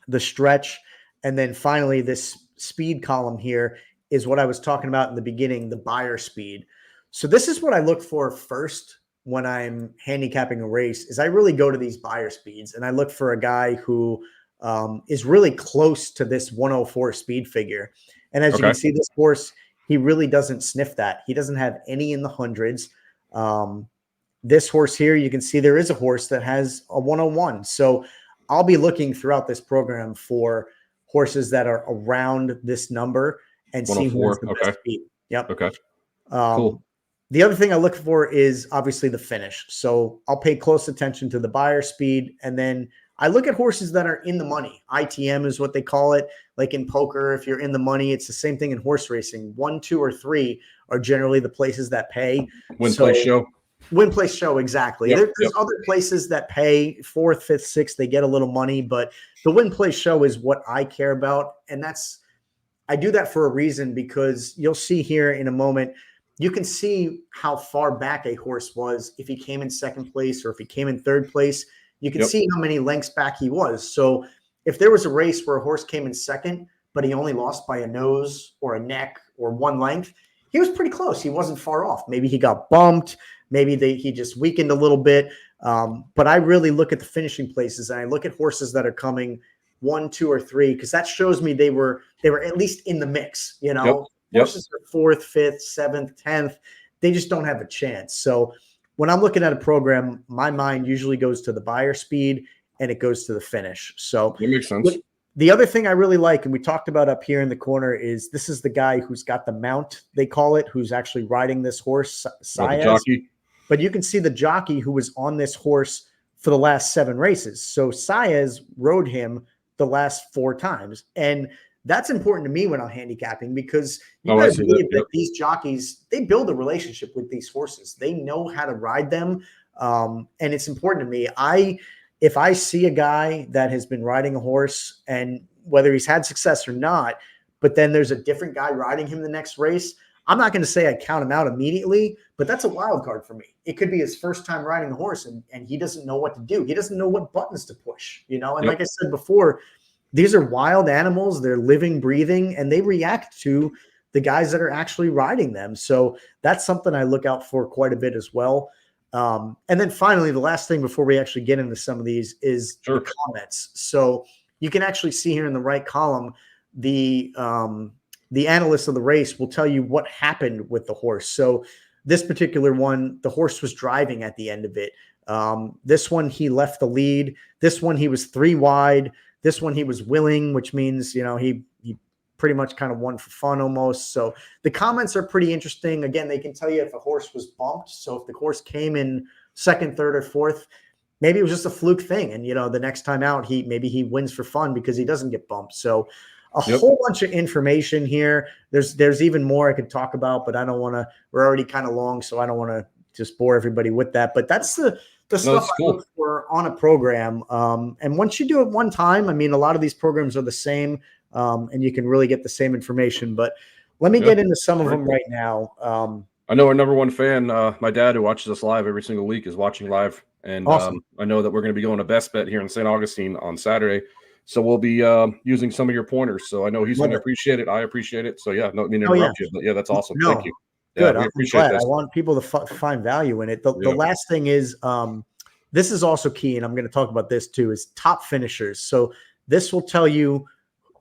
the stretch, and then finally this speed column here is what I was talking about in the beginning, the buyer speed. So this is what I look for first when I'm handicapping a race, is I really go to these buyer speeds, and I look for a guy who is really close to this 104 speed figure. And as you can see, this horse, he really doesn't sniff that. He doesn't have any in the hundreds. This horse here, you can see there is a horse that has a 101. So I'll be looking throughout this program for horses that are around this number and see who has the best speed. Yep. Cool. The other thing I look for is obviously the finish. So I'll pay close attention to the buyer speed, and then I look at horses that are in the money. ITM is what they call it. Like in poker, if you're in the money, it's the same thing in horse racing. 1, 2, or 3 are generally the places that pay. Win, place, show. Win, place, show, exactly. There's other places that pay 4th, 5th, 6th. They get a little money, but the win, place, show is what I care about. And I do that for a reason, because you'll see here in a moment, you can see how far back a horse was if he came in 2nd place or if he came in 3rd place. You can see how many lengths back he was. So if there was a race where a horse came in 2nd, but he only lost by a nose or a neck or 1 length, he was pretty close. He wasn't far off. Maybe he got bumped. Maybe he just weakened a little bit. But I really look at the finishing places, and I look at horses that are coming 1, 2, or 3, because that shows me they were at least in the mix. Horses are 4th, 5th, 7th, 10th. They just don't have a chance. So when I'm looking at a program, my mind usually goes to the buyer speed and it goes to the finish. So that makes sense. The other thing I really like, and we talked about up here in the corner, is this is the guy who's got the mount, they call it, who's actually riding this horse, Saez. But you can see the jockey who was on this horse for the last 7 races. So Saez rode him the last 4 times. And that's important to me when I'm handicapping, because you guys believe that these jockeys, they build a relationship with these horses. They know how to ride them. And it's important to me. If I see a guy that has been riding a horse, and whether he's had success or not, but then there's a different guy riding him the next race. I'm not going to say I count him out immediately, but that's a wild card for me. It could be his first time riding the horse, and he doesn't know what to do. He doesn't know what buttons to push, And like I said before, these are wild animals. They're living, breathing, and they react to the guys that are actually riding them. So that's something I look out for quite a bit as well. And then finally, the last thing before we actually get into some of these is the comments. So you can actually see here in the right column, the analyst of the race will tell you what happened with the horse. So this particular one, the horse was driving at the end of it. This one, he left the lead. This one, he was 3 wide. This one, he was willing, which means, he pretty much kind of won for fun almost. So the comments are pretty interesting. Again, they can tell you if a horse was bumped. So if the horse came in second, third, or fourth, maybe it was just a fluke thing. And, the next time out, maybe he wins for fun because he doesn't get bumped. So a whole bunch of information here. There's even more I could talk about, but I don't want to, we're already kind of long, so I don't want to just bore everybody with that. But that's the stuff I look for on a program. And once you do it one time, I mean, a lot of these programs are the same, and you can really get the same information. But let me get into some of them right now. I know our number one fan, my dad, who watches us live every single week, is watching live. And awesome. I know that we're going to be going to Best Bet here in St. Augustine on Saturday. So we'll be using some of your pointers. So I know he's going to appreciate it. I appreciate it. So yeah, no mean to interrupt you, but yeah, that's awesome. No, thank you. Good. I'm glad. I want people to find value in it. The last thing is, this is also key, and I'm going to talk about this too, is top finishers. So this will tell you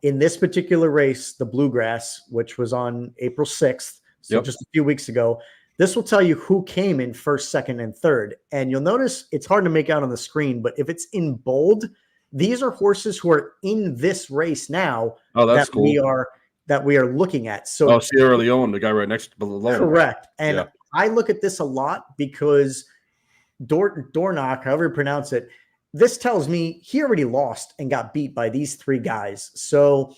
in this particular race, the Bluegrass, which was on April 6th, so just a few weeks ago, this will tell you who came in first, second, and third. And you'll notice it's hard to make out on the screen, but if it's in bold, these are horses who are in this race now. Oh, that's cool. We are looking at. So Sierra Leone, the guy right next to below. Correct. And I look at this a lot because Dornoch, however you pronounce it, this tells me he already lost and got beat by these 3 guys. So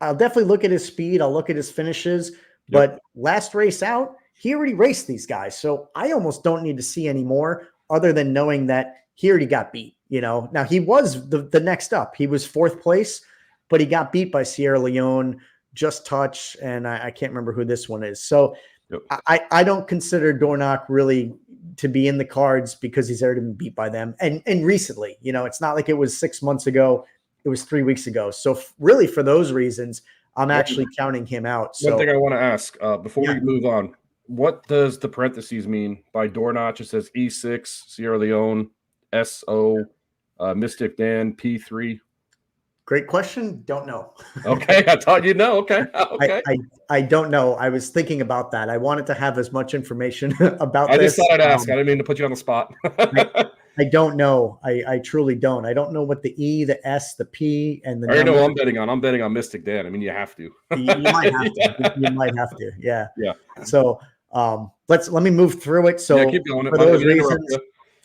I'll definitely look at his speed. I'll look at his finishes. But last race out, he already raced these guys. So I almost don't need to see any more other than knowing that he already got beat. Now he was the next up. He was 4th place, but he got beat by Sierra Leone, Just Touch, and I can't remember who this one is. So I don't consider Dornoch really to be in the cards because he's already been beat by them. And recently, it's not like it was 6 months ago. It was 3 weeks ago. So really for those reasons, I'm actually counting him out. So one thing I want to ask before we move on, what does the parentheses mean by Dornoch? It says E6, Sierra Leone, SO, Mystic Dan, P3. Great question. Don't know. Okay, I thought you'd know. Okay. I don't know. I was thinking about that. I wanted to have as much information about this. I just thought I'd ask. I didn't mean to put you on the spot. I don't know. I truly don't. I don't know what the E, the S, the P, and the. I know I'm betting on. I'm betting on Mystic Dan. I mean, you have to. You might have to. You might have to. Yeah. Yeah. So let me move through it. So keep going. For those reasons,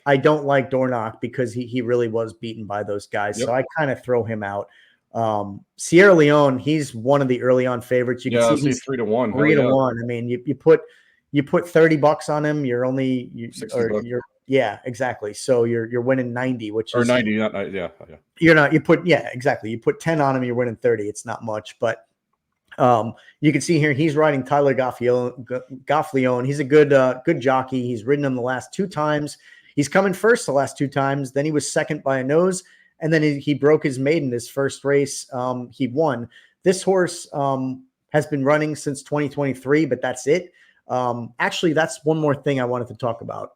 I don't like Dornoch because he really was beaten by those guys. So I kind of throw him out. Sierra Leone, he's one of the early on favorites. You can see he's 3-1. 3-1. I mean, you put $30 on him, you're only exactly. So you're winning 90, which is 90. You're not. You put exactly. You put 10 on him, you're winning 30. It's not much, but you can see here he's riding Tyler Gofflion. He's a good jockey. He's ridden him the last 2 times. He's coming first the last 2 times. Then he was second by a nose. And then he broke his maiden his first race. He won. This horse has been running since 2023, but that's it. Actually, that's one more thing I wanted to talk about.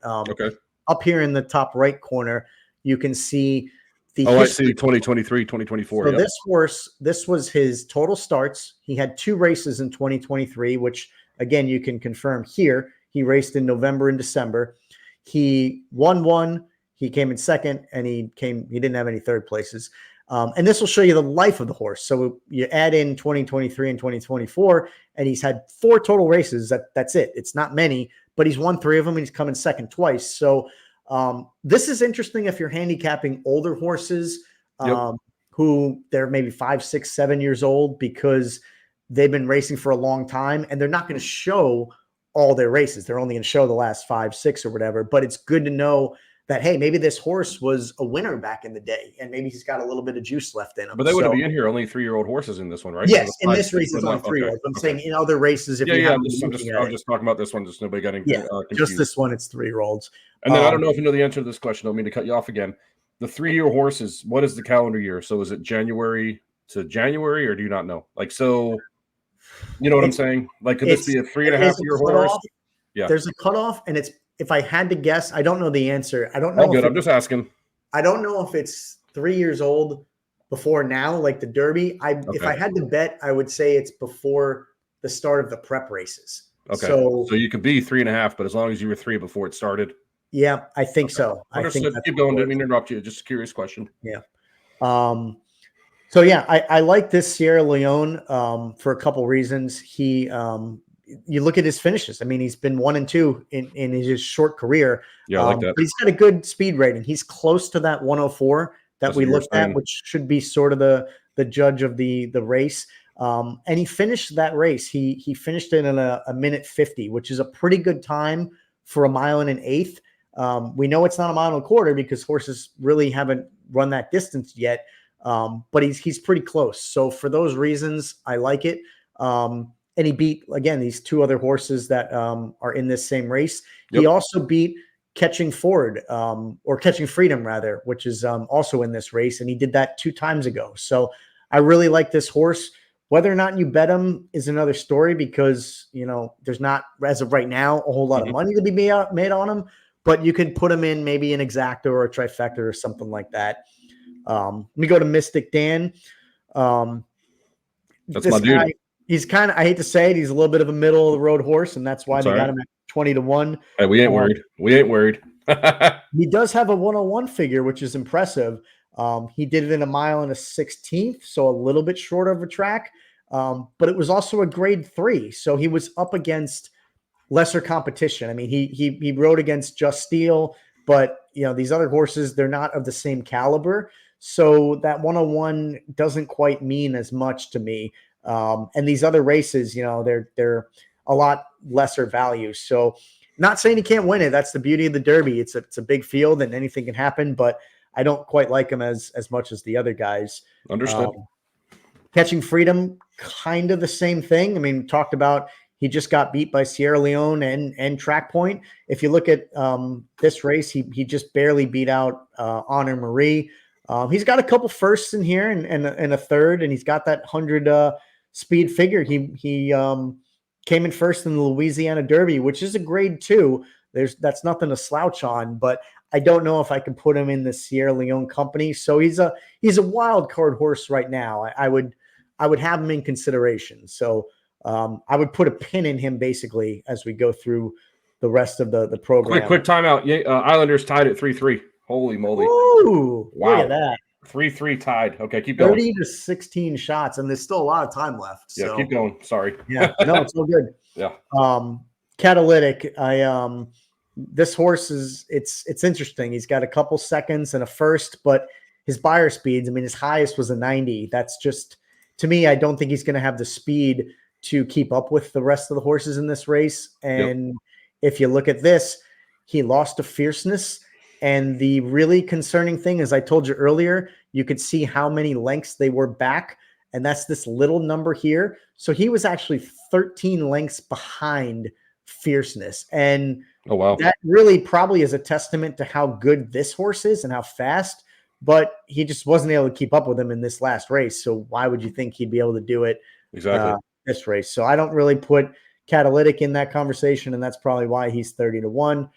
Up here in the top right corner, you can see the I see 2023, 2024. So this horse, this was his total starts. He had 2 races in 2023, which, again, you can confirm here. He raced in November and December. He won 1. He came in second, and he didn't have any third places. And this will show you the life of the horse. So you add in 2023 and 2024, and he's had 4 total races. That's it. It's not many, but he's won 3 of them, and he's come in second twice. So this is interesting if you're handicapping older horses who they're maybe 5, 6, 7 years old because they've been racing for a long time, and they're not going to show all their races. They're only going to show the last 5, 6 or whatever. But it's good to know that, hey, maybe this horse was a winner back in the day, and maybe he's got a little bit of juice left in him. But they wouldn't be in here. Only 3-year-old horses in this one, right? Yes, in this race, it's only 3-year-olds. I'm saying in other races, if you I'm haven't just talking about this one, just nobody getting confused. Just this one, it's 3-year-olds. And then I don't know if you know the answer to this question. I don't mean to cut you off again. The 3-year horses, what is the calendar year? So is it January to January, or do you not know? Like, so, you know what I'm saying? Like, could this be a 3.5-year horse? Yeah, there's a cutoff, and it's, if I had to guess, I don't know the answer. I don't know. All good. I'm just asking. I don't know if it's 3 years old before now, like the Derby. If I had to bet, I would say it's before the start of the prep races. Okay. So you could be 3.5, but as long as you were 3 before it started. Yeah, I think so. Understood. Keep going. Didn't mean to interrupt you. Just a curious question. Yeah. So yeah, I like this Sierra Leone for a couple reasons. He you look at his finishes. I mean, he's been 1 and 2 in his short career. Yeah, I like that. But he's got a good speed rating. He's close to that 104 that we looked at, which should be sort of the judge of the race. And he finished that race. He finished it in a minute 50, which is a pretty good time for a 1.125 miles. We know it's not a 1.25 miles because horses really haven't run that distance yet. But he's pretty close. So for those reasons, I like it. And he beat, again, these 2 other horses that are in this same race. Yep. He also beat Catching Forward, or Catching Freedom, rather, which is also in this race. And he did that 2 times ago. So I really like this horse. Whether or not you bet him is another story because, there's not, as of right now, a whole lot of money to be made on him. But you can put him in maybe an exacta or a trifecta or something like that. Let me go to Mystic Dan. That's my dude. He's kind of, I hate to say it, he's a little bit of a middle of the road horse, and that's why they got him at 20-1. Hey, we ain't worried. We ain't worried. He does have a 101 figure, which is impressive. He did it in 1 1/16, so a little bit shorter of a track. But it was also a grade 3, so he was up against lesser competition. I mean, he rode against Just Steel, but these other horses, they're not of the same caliber. So that 101 doesn't quite mean as much to me. And these other races, they're a lot lesser value. So not saying he can't win it. That's the beauty of the Derby. It's a big field and anything can happen, but I don't quite like him as much as the other guys. Understood. Catching Freedom, kind of the same thing. I mean, talked about, he just got beat by Sierra Leone and Track Point. If you look at this race, he just barely beat out Honor Marie. He's got a couple firsts in here and a third, and he's got that 100 speed figure. He came in first in the Louisiana Derby, which is a grade 2. That's nothing to slouch on, but I don't know if I can put him in the Sierra Leone company. So he's a wild card horse right now. I would have him in consideration. So I would put a pin in him basically as we go through the rest of the program. Quick timeout. Yeah, Islanders tied at 3-3. Holy moly! Ooh, wow! Look at that. 3-3 tied. Okay, keep going. 30 to 16 shots, and there's still a lot of time left. So. Yeah, keep going. Sorry. Yeah, no, it's all good. Yeah. Catalytic. This horse it's interesting. He's got a couple seconds and a first, but his buyer speeds, I mean, his highest was a 90. That's just, to me, I don't think he's going to have the speed to keep up with the rest of the horses in this race. And if you look at this, he lost to Fierceness. And the really concerning thing, as I told you earlier, you could see how many lengths they were back. And that's this little number here. So he was actually 13 lengths behind Fierceness. And oh, wow, that really probably is a testament to how good this horse is and how fast. But he just wasn't able to keep up with him in this last race. So why would you think he'd be able to do it this race? So I don't really put Catalytic in that conversation. And that's probably why he's 30-1.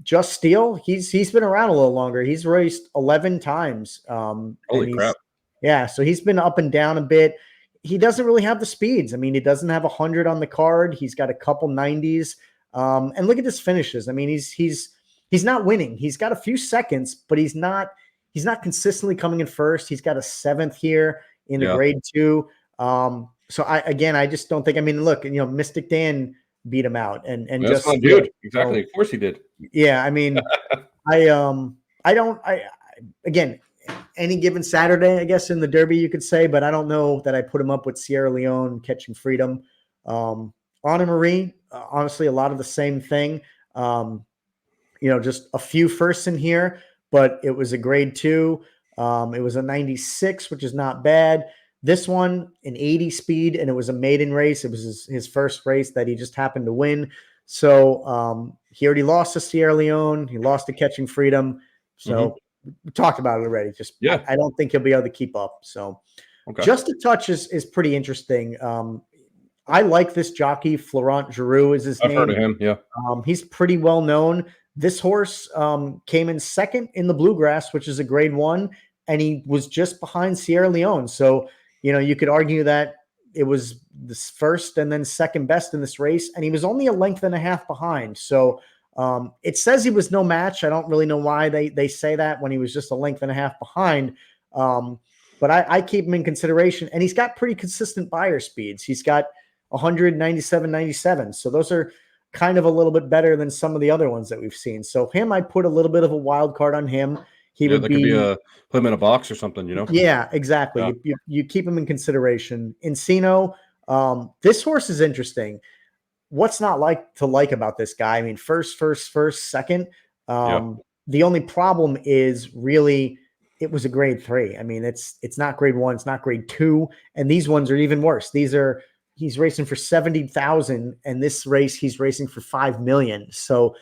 Just Steel, he's been around a little longer. He's raced 11 times. Holy crap. Yeah, so he's been up and down a bit. He doesn't really have the speeds. I mean, he doesn't have 100 on the card. He's got a couple 90s. And look at his finishes. I mean, he's not winning. He's got a few seconds, but he's not consistently coming in first. He's got a 7th here in the grade 2. So I just don't think, I mean, look, Mystic Dan beat him out and that's just my dude. Exactly. Of course he did. Yeah. I mean, again, any given Saturday, I guess in the Derby you could say, but I don't know that I put him up with Sierra Leone, Catching Freedom. Honor Marie, honestly, a lot of the same thing. just a few firsts in here, but it was a grade 2. It was a 96, which is not bad. This one, an 80 speed, and it was a maiden race. It was his first race that he just happened to win. So he already lost to Sierra Leone. He lost to Catching Freedom. So we talked about it already. I don't think he'll be able to keep up. So Just a Touch is pretty interesting. I like this jockey. Florent Giroux is his name. I've heard of him. Yeah. He's pretty well known. This horse came in second in the Bluegrass, which is a grade 1, and he was just behind Sierra Leone. So, you could argue that it was this first and then second best in this race, and he was only a length and a half behind. So it says he was no match. I don't really know why they say that when he was just a length and a half behind. But I keep him in consideration, and he's got pretty consistent buyer speeds. He's got 197, 97. So those are kind of a little bit better than some of the other ones that we've seen. So him, I put a little bit of a wild card on him. He would could be put him in a box or something, Yeah, exactly. Yeah. You keep him in consideration. Encino, this horse is interesting. What's not to like about this guy? I mean, first, second. The only problem is really it was a grade 3. I mean, it's not grade 1, it's not grade 2, and these ones are even worse. He's racing for 70,000, and this race he's racing for 5 million. So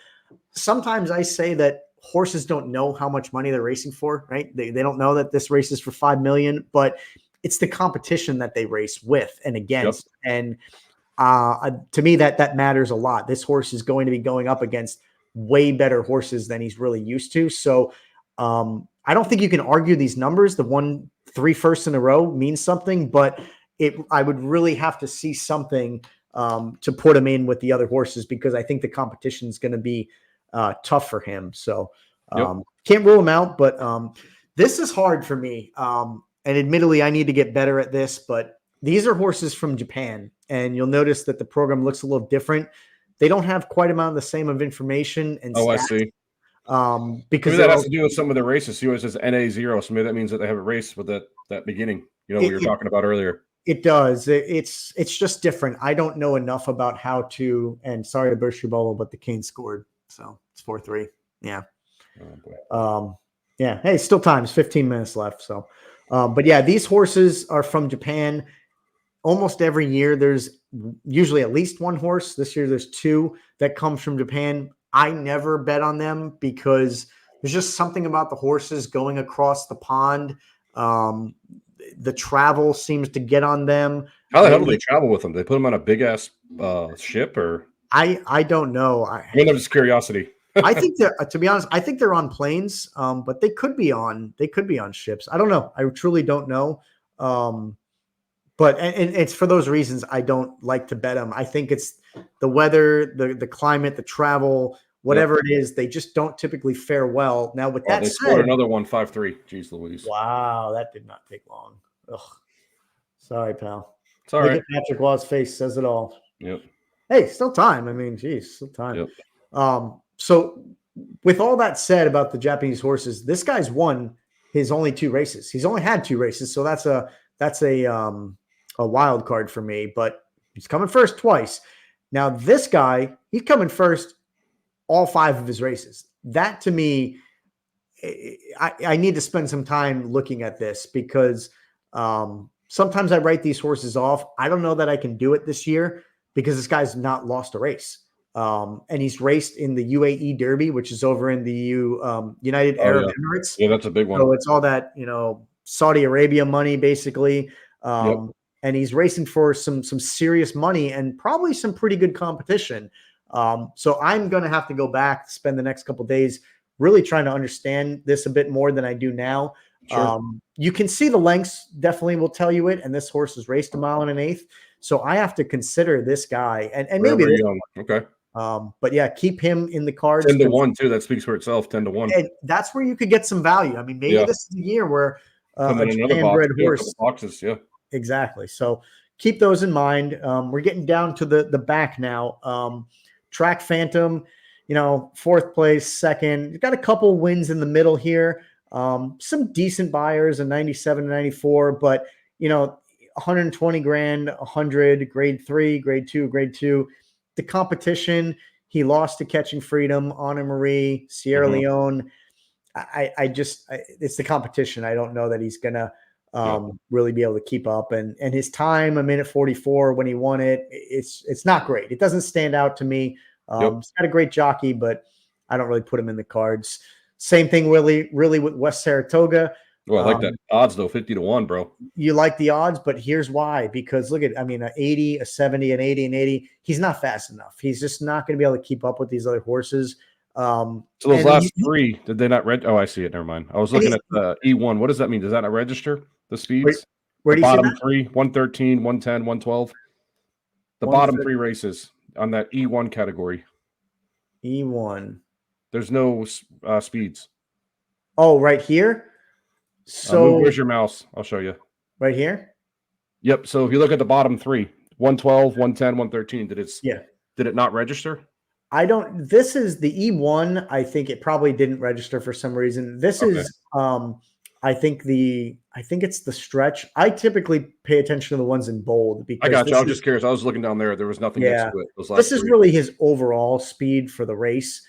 sometimes I say that horses don't know how much money they're racing for, right? They don't know that this race is for 5 million, but it's the competition that they race with and against. And to me, that matters a lot. This horse is going to be going up against way better horses than he's really used to. So I don't think you can argue these numbers. The 3 firsts in a row means something, but I would really have to see something to put him in with the other horses, because I think the competition is going to be tough for him. So can't rule him out, but this is hard for me. And admittedly, I need to get better at this, but these are horses from Japan, and you'll notice that the program looks a little different. They don't have quite the same of information and stats. I see. Because maybe that has to do with some of the races. He always says NA0, so maybe that means that they have a race with that beginning. What you were talking about earlier. It does. It's just different. I don't know enough about how to. And sorry to burst your bubble, but the Cane scored, so it's 4-3. Yeah. Yeah. Hey, still time. It's 15 minutes left. So, but yeah, these horses are from Japan. Almost every year, there's usually at least one horse. This year, there's 2 that comes from Japan. I never bet on them because there's just something about the horses going across the pond. The travel seems to get on them. How the hell do they travel with them? They put them on a big ass ship, or I don't know. Just curiosity. I think to be honest, I think they're on planes, but they could be on ships. I don't know. I truly don't know. But it's for those reasons I don't like to bet them. I think it's the weather, the climate, the travel, whatever it is. They just don't typically fare well. Now, with that they said, scored another one, 5-3. Jeez Louise! Wow, that did not take long. Ugh. Sorry, pal. It's all right. Patrick Law's face says it all. Yep. Hey, still time. I mean, geez, still time. Yep. So with all that said about the Japanese horses, this guy's won his only 2 races. He's only had 2 races, so that's a wild card for me. But he's coming first twice. Now this guy, he's coming first all 5 of his races. That to me, I need to spend some time looking at this, because sometimes I write these horses off. I don't know that I can do it this year, because this guy's not lost a race. And he's raced in the UAE Derby, which is over in the United Arab Emirates. Yeah, that's a big one. So it's all that, Saudi Arabia money, basically. And he's racing for some serious money and probably some pretty good competition. So I'm going to have to go back, spend the next couple of days really trying to understand this a bit more than I do now. Sure. You can see the lengths definitely will tell you it. And this horse has raced 1 1/8. So I have to consider this guy and maybe this, okay. But yeah, keep him in the cards. 10-1 too. That speaks for itself. 10-1. And that's where you could get some value. I mean, maybe this is a year where a Japan-bred horse. Boxes, yeah. Exactly. So keep those in mind. We're getting down to the back now. Track Phantom, 4th place, 2nd. You've got a couple wins in the middle here. Some decent buyers, a 97 and 94, but 120 grand, 100, grade 3, grade 2, grade 2. The competition, He lost to Catching Freedom, Honor Marie, Sierra Leone. It's the competition. I don't know that he's gonna really be able to keep up. And his time, a minute 44 when he won it, it's not great. It doesn't stand out to me. He's got a great jockey, but I don't really put him in the cards. Same thing, really with West Saratoga. Well, I like that odds though, 50-1, bro. You like the odds, but here's why. Because look at, an 80, a 70, an 80, an 80. He's not fast enough. He's just not going to be able to keep up with these other horses. So those last three, did they not read? Oh, I see it. Never mind. I was looking at the E1. What does that mean? Does that not register the speeds? Where do you see that? Three, 113, 110, 112. The bottom three races on that E1 category. E1. There's no speeds. Oh, right here? So where's your mouse? I'll show you. Right here? Yep. So if you look at the bottom three, 112, 110, 113, did it not register? This is the E1. I think it probably didn't register for some reason. This is I think it's the stretch. I typically pay attention to the ones in bold because I got you. I was just curious. I was looking down there. There was nothing next to it. This is really his overall speed for the race.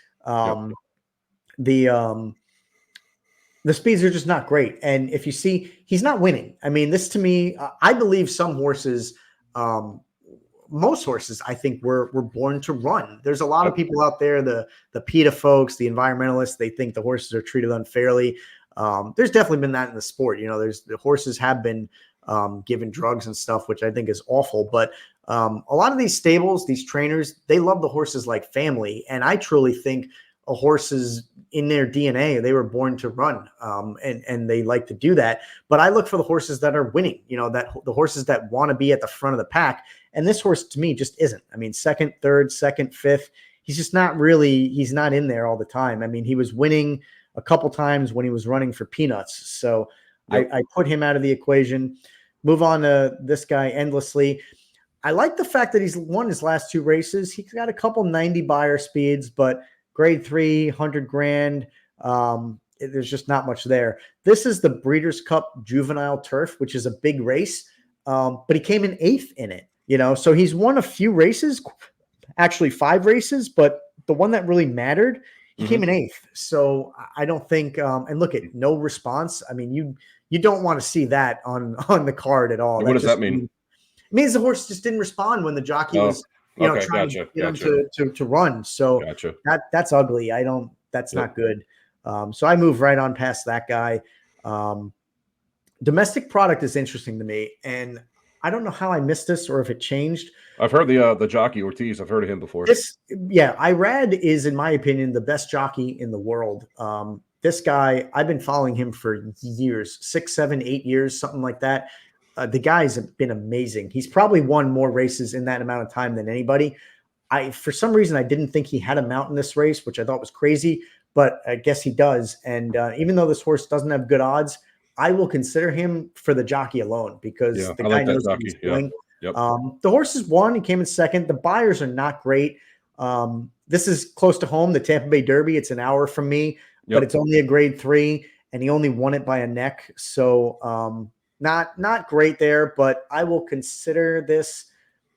The speeds are just not great. And if you see, he's not winning. I mean, this to me, I believe some horses, most horses, I think were born to run. There's a lot of people out there, the PETA folks, the environmentalists, they think the horses are treated unfairly. There's definitely been that in the sport. The horses have been given drugs and stuff, which I think is awful. But a lot of these stables, these trainers, they love the horses like family. And I truly think a horse is in their DNA. They were born to run, and they like to do that. But I look for the horses that are winning, that the horses that want to be at the front of the pack. And this horse to me just isn't. I mean, second, third, second, fifth, he's just not really, he's not in there all the time. I mean, he was winning a couple times when he was running for peanuts. So I put him out of the equation. Move on to this guy, Endlessly. I like the fact that he's won his last two races. He's got a couple 90 buyer speeds, but grade 3, 100 grand. There's just not much there. This is the Breeders' Cup Juvenile Turf, which is a big race. But he came in 8th in it, so he's won a few races, actually 5 races, but the one that really mattered, he came in 8th. So I don't think, and look at no response. I mean, you don't want to see that on the card at all. What does that mean? It means the horse just didn't respond when the jockey was, trying to get him to run. So that's ugly. That's not good. So I move right on past that guy. Domestic Product is interesting to me, and I don't know how I missed this or if it changed. I've heard the jockey Ortiz. I've heard of him before. Irad is, in my opinion, the best jockey in the world. This guy, I've been following him for years, 6, 7, 8 years, something like that. The guy's been amazing. He's probably won more races in that amount of time than anybody. For some reason, I didn't think he had a mount in this race, which I thought was crazy, but I guess he does. And even though this horse doesn't have good odds, I will consider him for the jockey alone because the guy knows what he's doing. Yep. The horse has won. He came in 2nd. The buyers are not great. This is close to home, the Tampa Bay Derby. It's an hour from me, but it's only a grade 3, and he only won it by a neck. So not great there, but I will consider this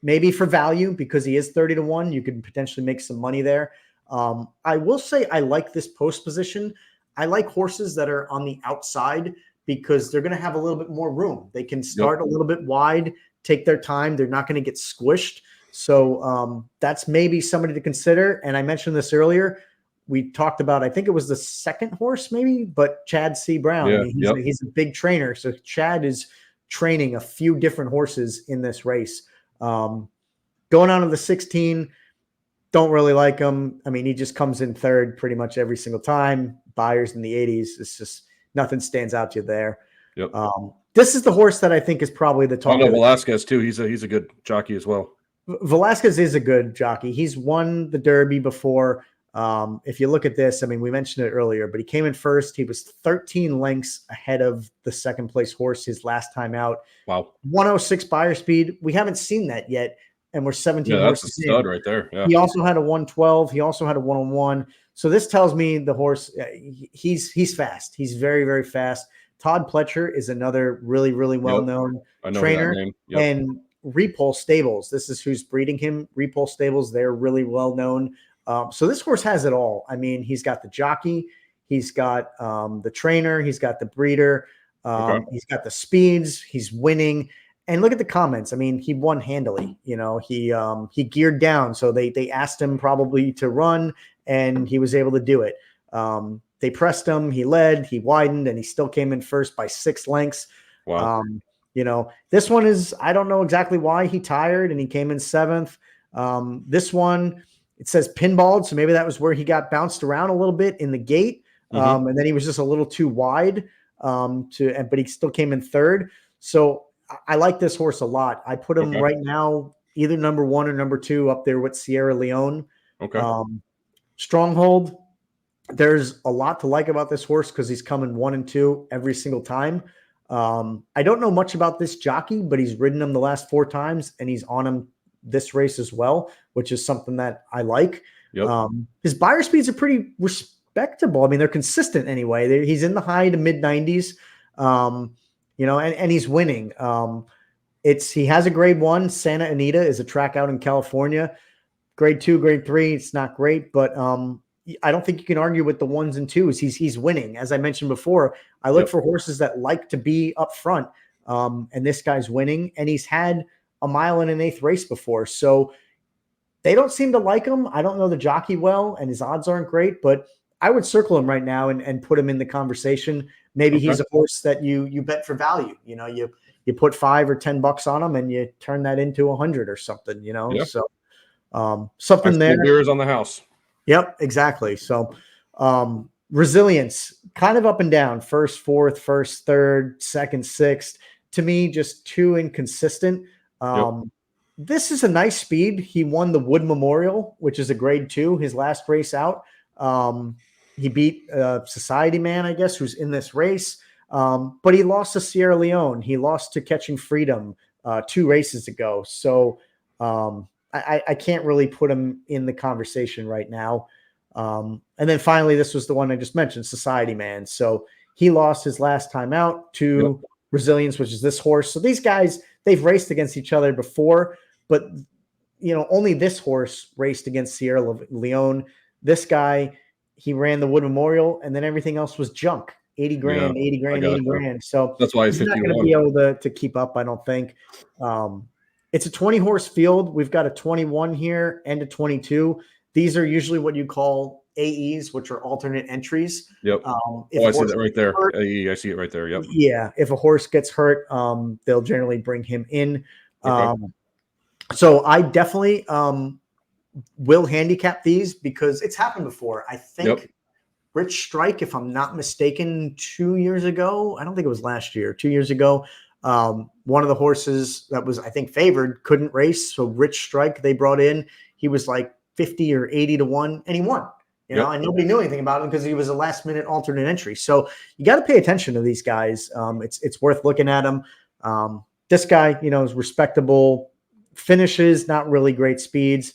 maybe for value because he is 30-1. You could potentially make some money there. I will say I like this post position. I like horses that are on the outside because they're going to have a little bit more room. They can start a little bit wide, take their time. They're not going to get squished. So that's maybe somebody to consider. And I mentioned this earlier. We talked about, I think it was the 2nd horse maybe, but Chad C. Brown. Yeah, he's a big trainer. So Chad is training a few different horses in this race. Going on to the 16, don't really like him. I mean, he just comes in 3rd pretty much every single time. Buyers in the 80s. It's just nothing stands out to you there. Yep. This is the horse that I think is probably the top. Velasquez too. He's a good jockey as well. Velasquez is a good jockey. He's won the Derby before. If you look at this, I mean, we mentioned it earlier, but he came in 1st. He was 13 lengths ahead of the 2nd place horse his last time out. Wow. 106 buyer speed. We haven't seen that yet. And we're 17 horses that's a stud right there. Yeah. He also had a 112. He also had a 101. So this tells me the horse, he's fast. He's very, very fast. Todd Pletcher is another really, really well-known trainer. And Repulse Stables. This is who's breeding him. Repulse Stables, they're really well-known. So this horse has it all. I mean, he's got the jockey, he's got the trainer, he's got the breeder, he's got the speeds, he's winning. And look at the comments. I mean, he won handily. You know, he geared down, so they asked him probably to run, and he was able to do it. They pressed him, he led, he widened, and he still came in first by 6 lengths. Wow. You know, this one is, I don't know exactly why he tired and he came in 7th. This one, it says pinballed, so maybe that was where he got bounced around a little bit in the gate, and then he was just a little too wide. But he still came in 3rd. So I like this horse a lot. I put him right now either number 1 or number 2 up there with Sierra Leone. Okay. Stronghold. There's a lot to like about this horse because he's coming 1 and 2 every single time. I don't know much about this jockey, but he's ridden him the last 4 times, and he's on him this race as well, which is something that I like. Yep. His buyer speeds are pretty respectable. I mean, they're consistent anyway. He's in the high to mid 90s, you know, and he's winning. He has a grade 1. Santa Anita is a track out in California. Grade 2, grade 3, it's not great, but I don't think you can argue with the 1s and 2s. He's winning. As I mentioned before, I look for horses that like to be up front, and this guy's winning, and he's had a 1 1/8 race before. So they don't seem to like him. I don't know the jockey well, and his odds aren't great, but I would circle him right now and put him in the conversation. Maybe he's a horse that you bet for value. You know, you put $5 or $10 on him and you turn that into 100 or something, you know? So something there. Beers on the house. Yep, exactly. So resilience, kind of up and down. 1st, 4th, 1st, 3rd, 2nd, 6th. To me, just too inconsistent. This is a nice speed. He won the Wood Memorial, which is a grade 2, his last race out. He beat Society Man, I guess, who's in this race. But he lost to Sierra Leone. He lost to Catching Freedom 2 races ago. So I can't really put him in the conversation right now. And then finally, this was the one I just mentioned, Society Man. So he lost his last time out to Resilience, which is this horse. So these guys, they've raced against each other before, but you know, only this horse raced against Sierra Leone. This guy, he ran the Wood Memorial, and then everything else was junk. 80 grand, 80 grand, 80 grand. So that's why he's not going to be able to keep up, I don't think. It's a 20-horse field. We've got a 21 here and a 22. These are usually what you call AEs, which are alternate entries. Yep. I see that right there. AE, I see it right there. Yep. Yeah. If a horse gets hurt, they'll generally bring him in. So I definitely will handicap these because it's happened before. I think Rich Strike, if I'm not mistaken, 2 years ago, I don't think it was last year, 2 years ago, one of the horses that was, I think, favored couldn't race. So Rich Strike, they brought in, he was like 50 or 80 to 1, and he won. You know, and nobody knew anything about him because he was a last minute alternate entry. So you got to pay attention to these guys. It's worth looking at them. This guy, you know, is respectable finishes, not really great speeds.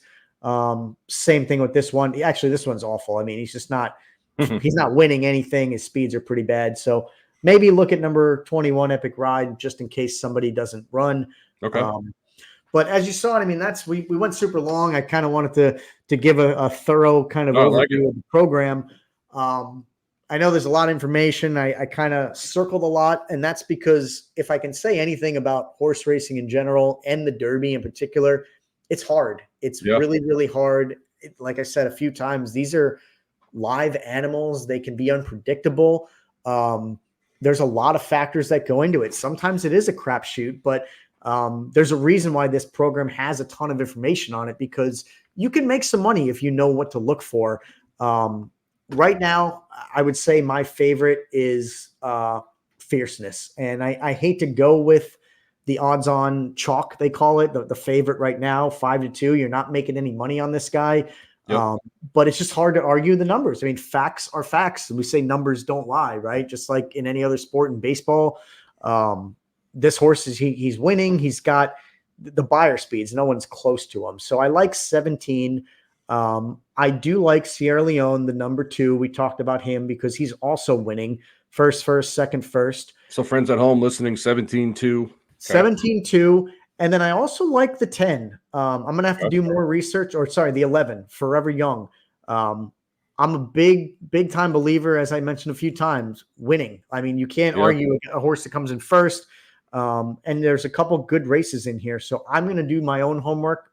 Same thing with this one. Actually, this one's awful. I mean, he's just not, he's not winning anything. His speeds are pretty bad. So maybe look at number 21 Epic Ride just in case somebody doesn't run. Okay. But as you saw it, I mean, we went super long. I kind of wanted to give a thorough kind of overview of the program. I know there's a lot of information. I kind of circled a lot, and that's because if I can say anything about horse racing in general and the Derby in particular, it's hard. It's really, really hard. Like I said a few times, these are live animals. They can be unpredictable. There's a lot of factors that go into it. Sometimes it is a crapshoot, but there's a reason why this program has a ton of information on it, because you can make some money if you know what to look for. Right now, I would say my favorite is Fierceness. And I hate to go with the odds on chalk, they call it, the favorite right now, 5-2. You're not making any money on this guy. But it's just hard to argue the numbers. I mean, facts are facts. And we say numbers don't lie, right? Just like in any other sport in baseball. This horse he's winning. He's got the buyer speeds. No one's close to him. So I like 17. I do like Sierra Leone, the number 2. We talked about him because he's also winning first, second, first. So friends at home listening, 17-2. 17-2. And then I also like the 10. I'm going to have to do more research, or sorry, the 11, Forever Young. I'm a big time believer, as I mentioned a few times, winning. I mean, you can't argue a horse that comes in first. And there's a couple good races in here. So I'm going to do my own homework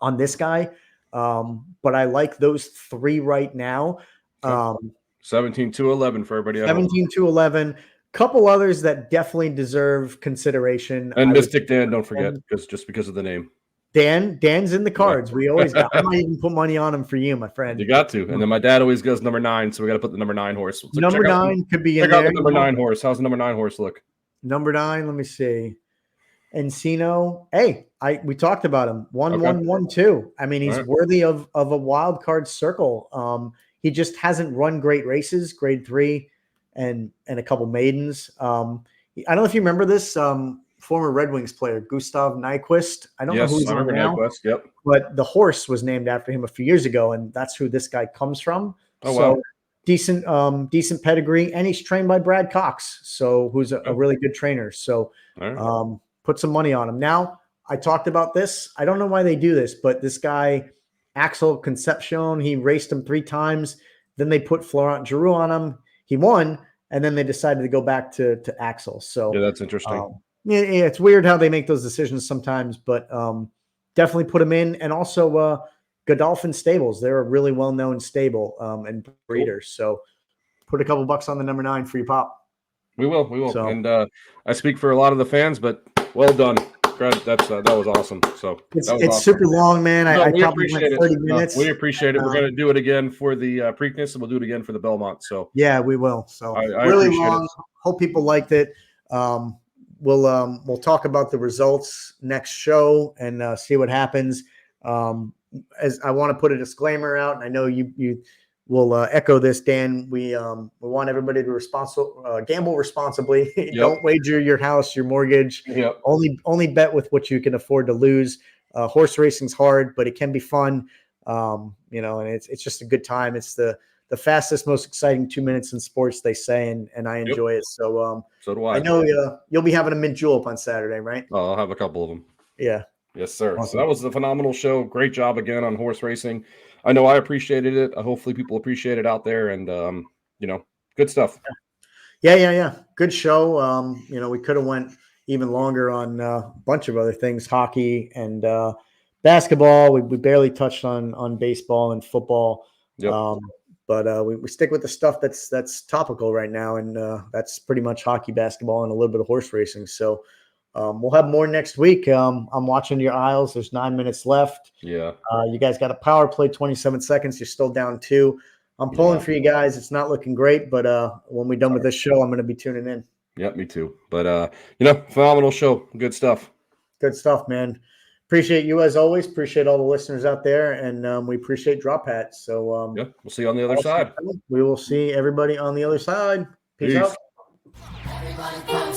on this guy. But I like those 3 right now. 17-11 for everybody. 17-11. Couple others that definitely deserve consideration. And Mystic Dan, don't forget, because of the name. Dan's in the cards. We always got. I might even put money on him for you, my friend. You got to. And then my dad always goes number 9, so we got to put the number 9 horse. So number 9 could be in there. Check out the number 9 horse. How's the number 9 horse look? Number 9. Let me see. Encino. Hey, we talked about him. 1-1-1-2. I mean, he's worthy of a wild card circle. He just hasn't run great races, grade 3, and a couple maidens. I don't know if you remember this. Former Red Wings player Gustav Nyquist. I don't know who he's on now. Nyquist, yep. But the horse was named after him a few years ago, and that's who this guy comes from. Wow. Decent pedigree, and he's trained by Brad Cox, so who's a really good trainer. So put some money on him. Now, I talked about this. I don't know why they do this, but this guy, Axel Concepcion, he raced him 3 times. Then they put Florent Giroux on him. He won, and then they decided to go back to Axel. So yeah, that's interesting. Yeah, it's weird how they make those decisions sometimes, but definitely put them in. And also Godolphin Stables. They're a really well-known stable and breeder. Cool. So put a couple bucks on the number 9 for your pop. We will. So, and I speak for a lot of the fans, but well done. That was awesome. So it's awesome. Super long, man. No, I probably went 30 minutes. We appreciate it. We're going to do it again for the Preakness, and we'll do it again for the Belmont. So yeah, we will. So I really long. Hope people liked it. We'll talk about the results next show and see what happens. As I want to put a disclaimer out, and I know you will echo this, Dan. We want everybody to gamble responsibly. Yep. Don't wager your house, your mortgage. Yep. Only bet with what you can afford to lose. Horse racing's hard, but it can be fun. And it's just a good time. It's the fastest, most exciting 2 minutes in sports, they say, and I enjoy it. So so do I. I know you'll be having a mint julep on Saturday, right? Oh, I'll have a couple of them. Yeah. Yes, sir. Awesome. So that was a phenomenal show. Great job again on horse racing. I know I appreciated it. Hopefully people appreciate it out there, and good stuff. Yeah. Good show. We could have went even longer on a bunch of other things, hockey and basketball. We barely touched on baseball and football. Yep. But we stick with the stuff that's topical right now, and that's pretty much hockey, basketball, and a little bit of horse racing. So we'll have more next week. I'm watching your aisles. There's 9 minutes left. Yeah. You guys got a power play, 27 seconds. You're still down 2. I'm pulling for you guys. It's not looking great, but when we're done with this show, I'm going to be tuning in. Yep, me too. But phenomenal show. Good stuff. Good stuff, man. Appreciate you as always. Appreciate all the listeners out there, and we appreciate Drop Hat. So we'll see you on the other side. We will see everybody on the other side. Peace out.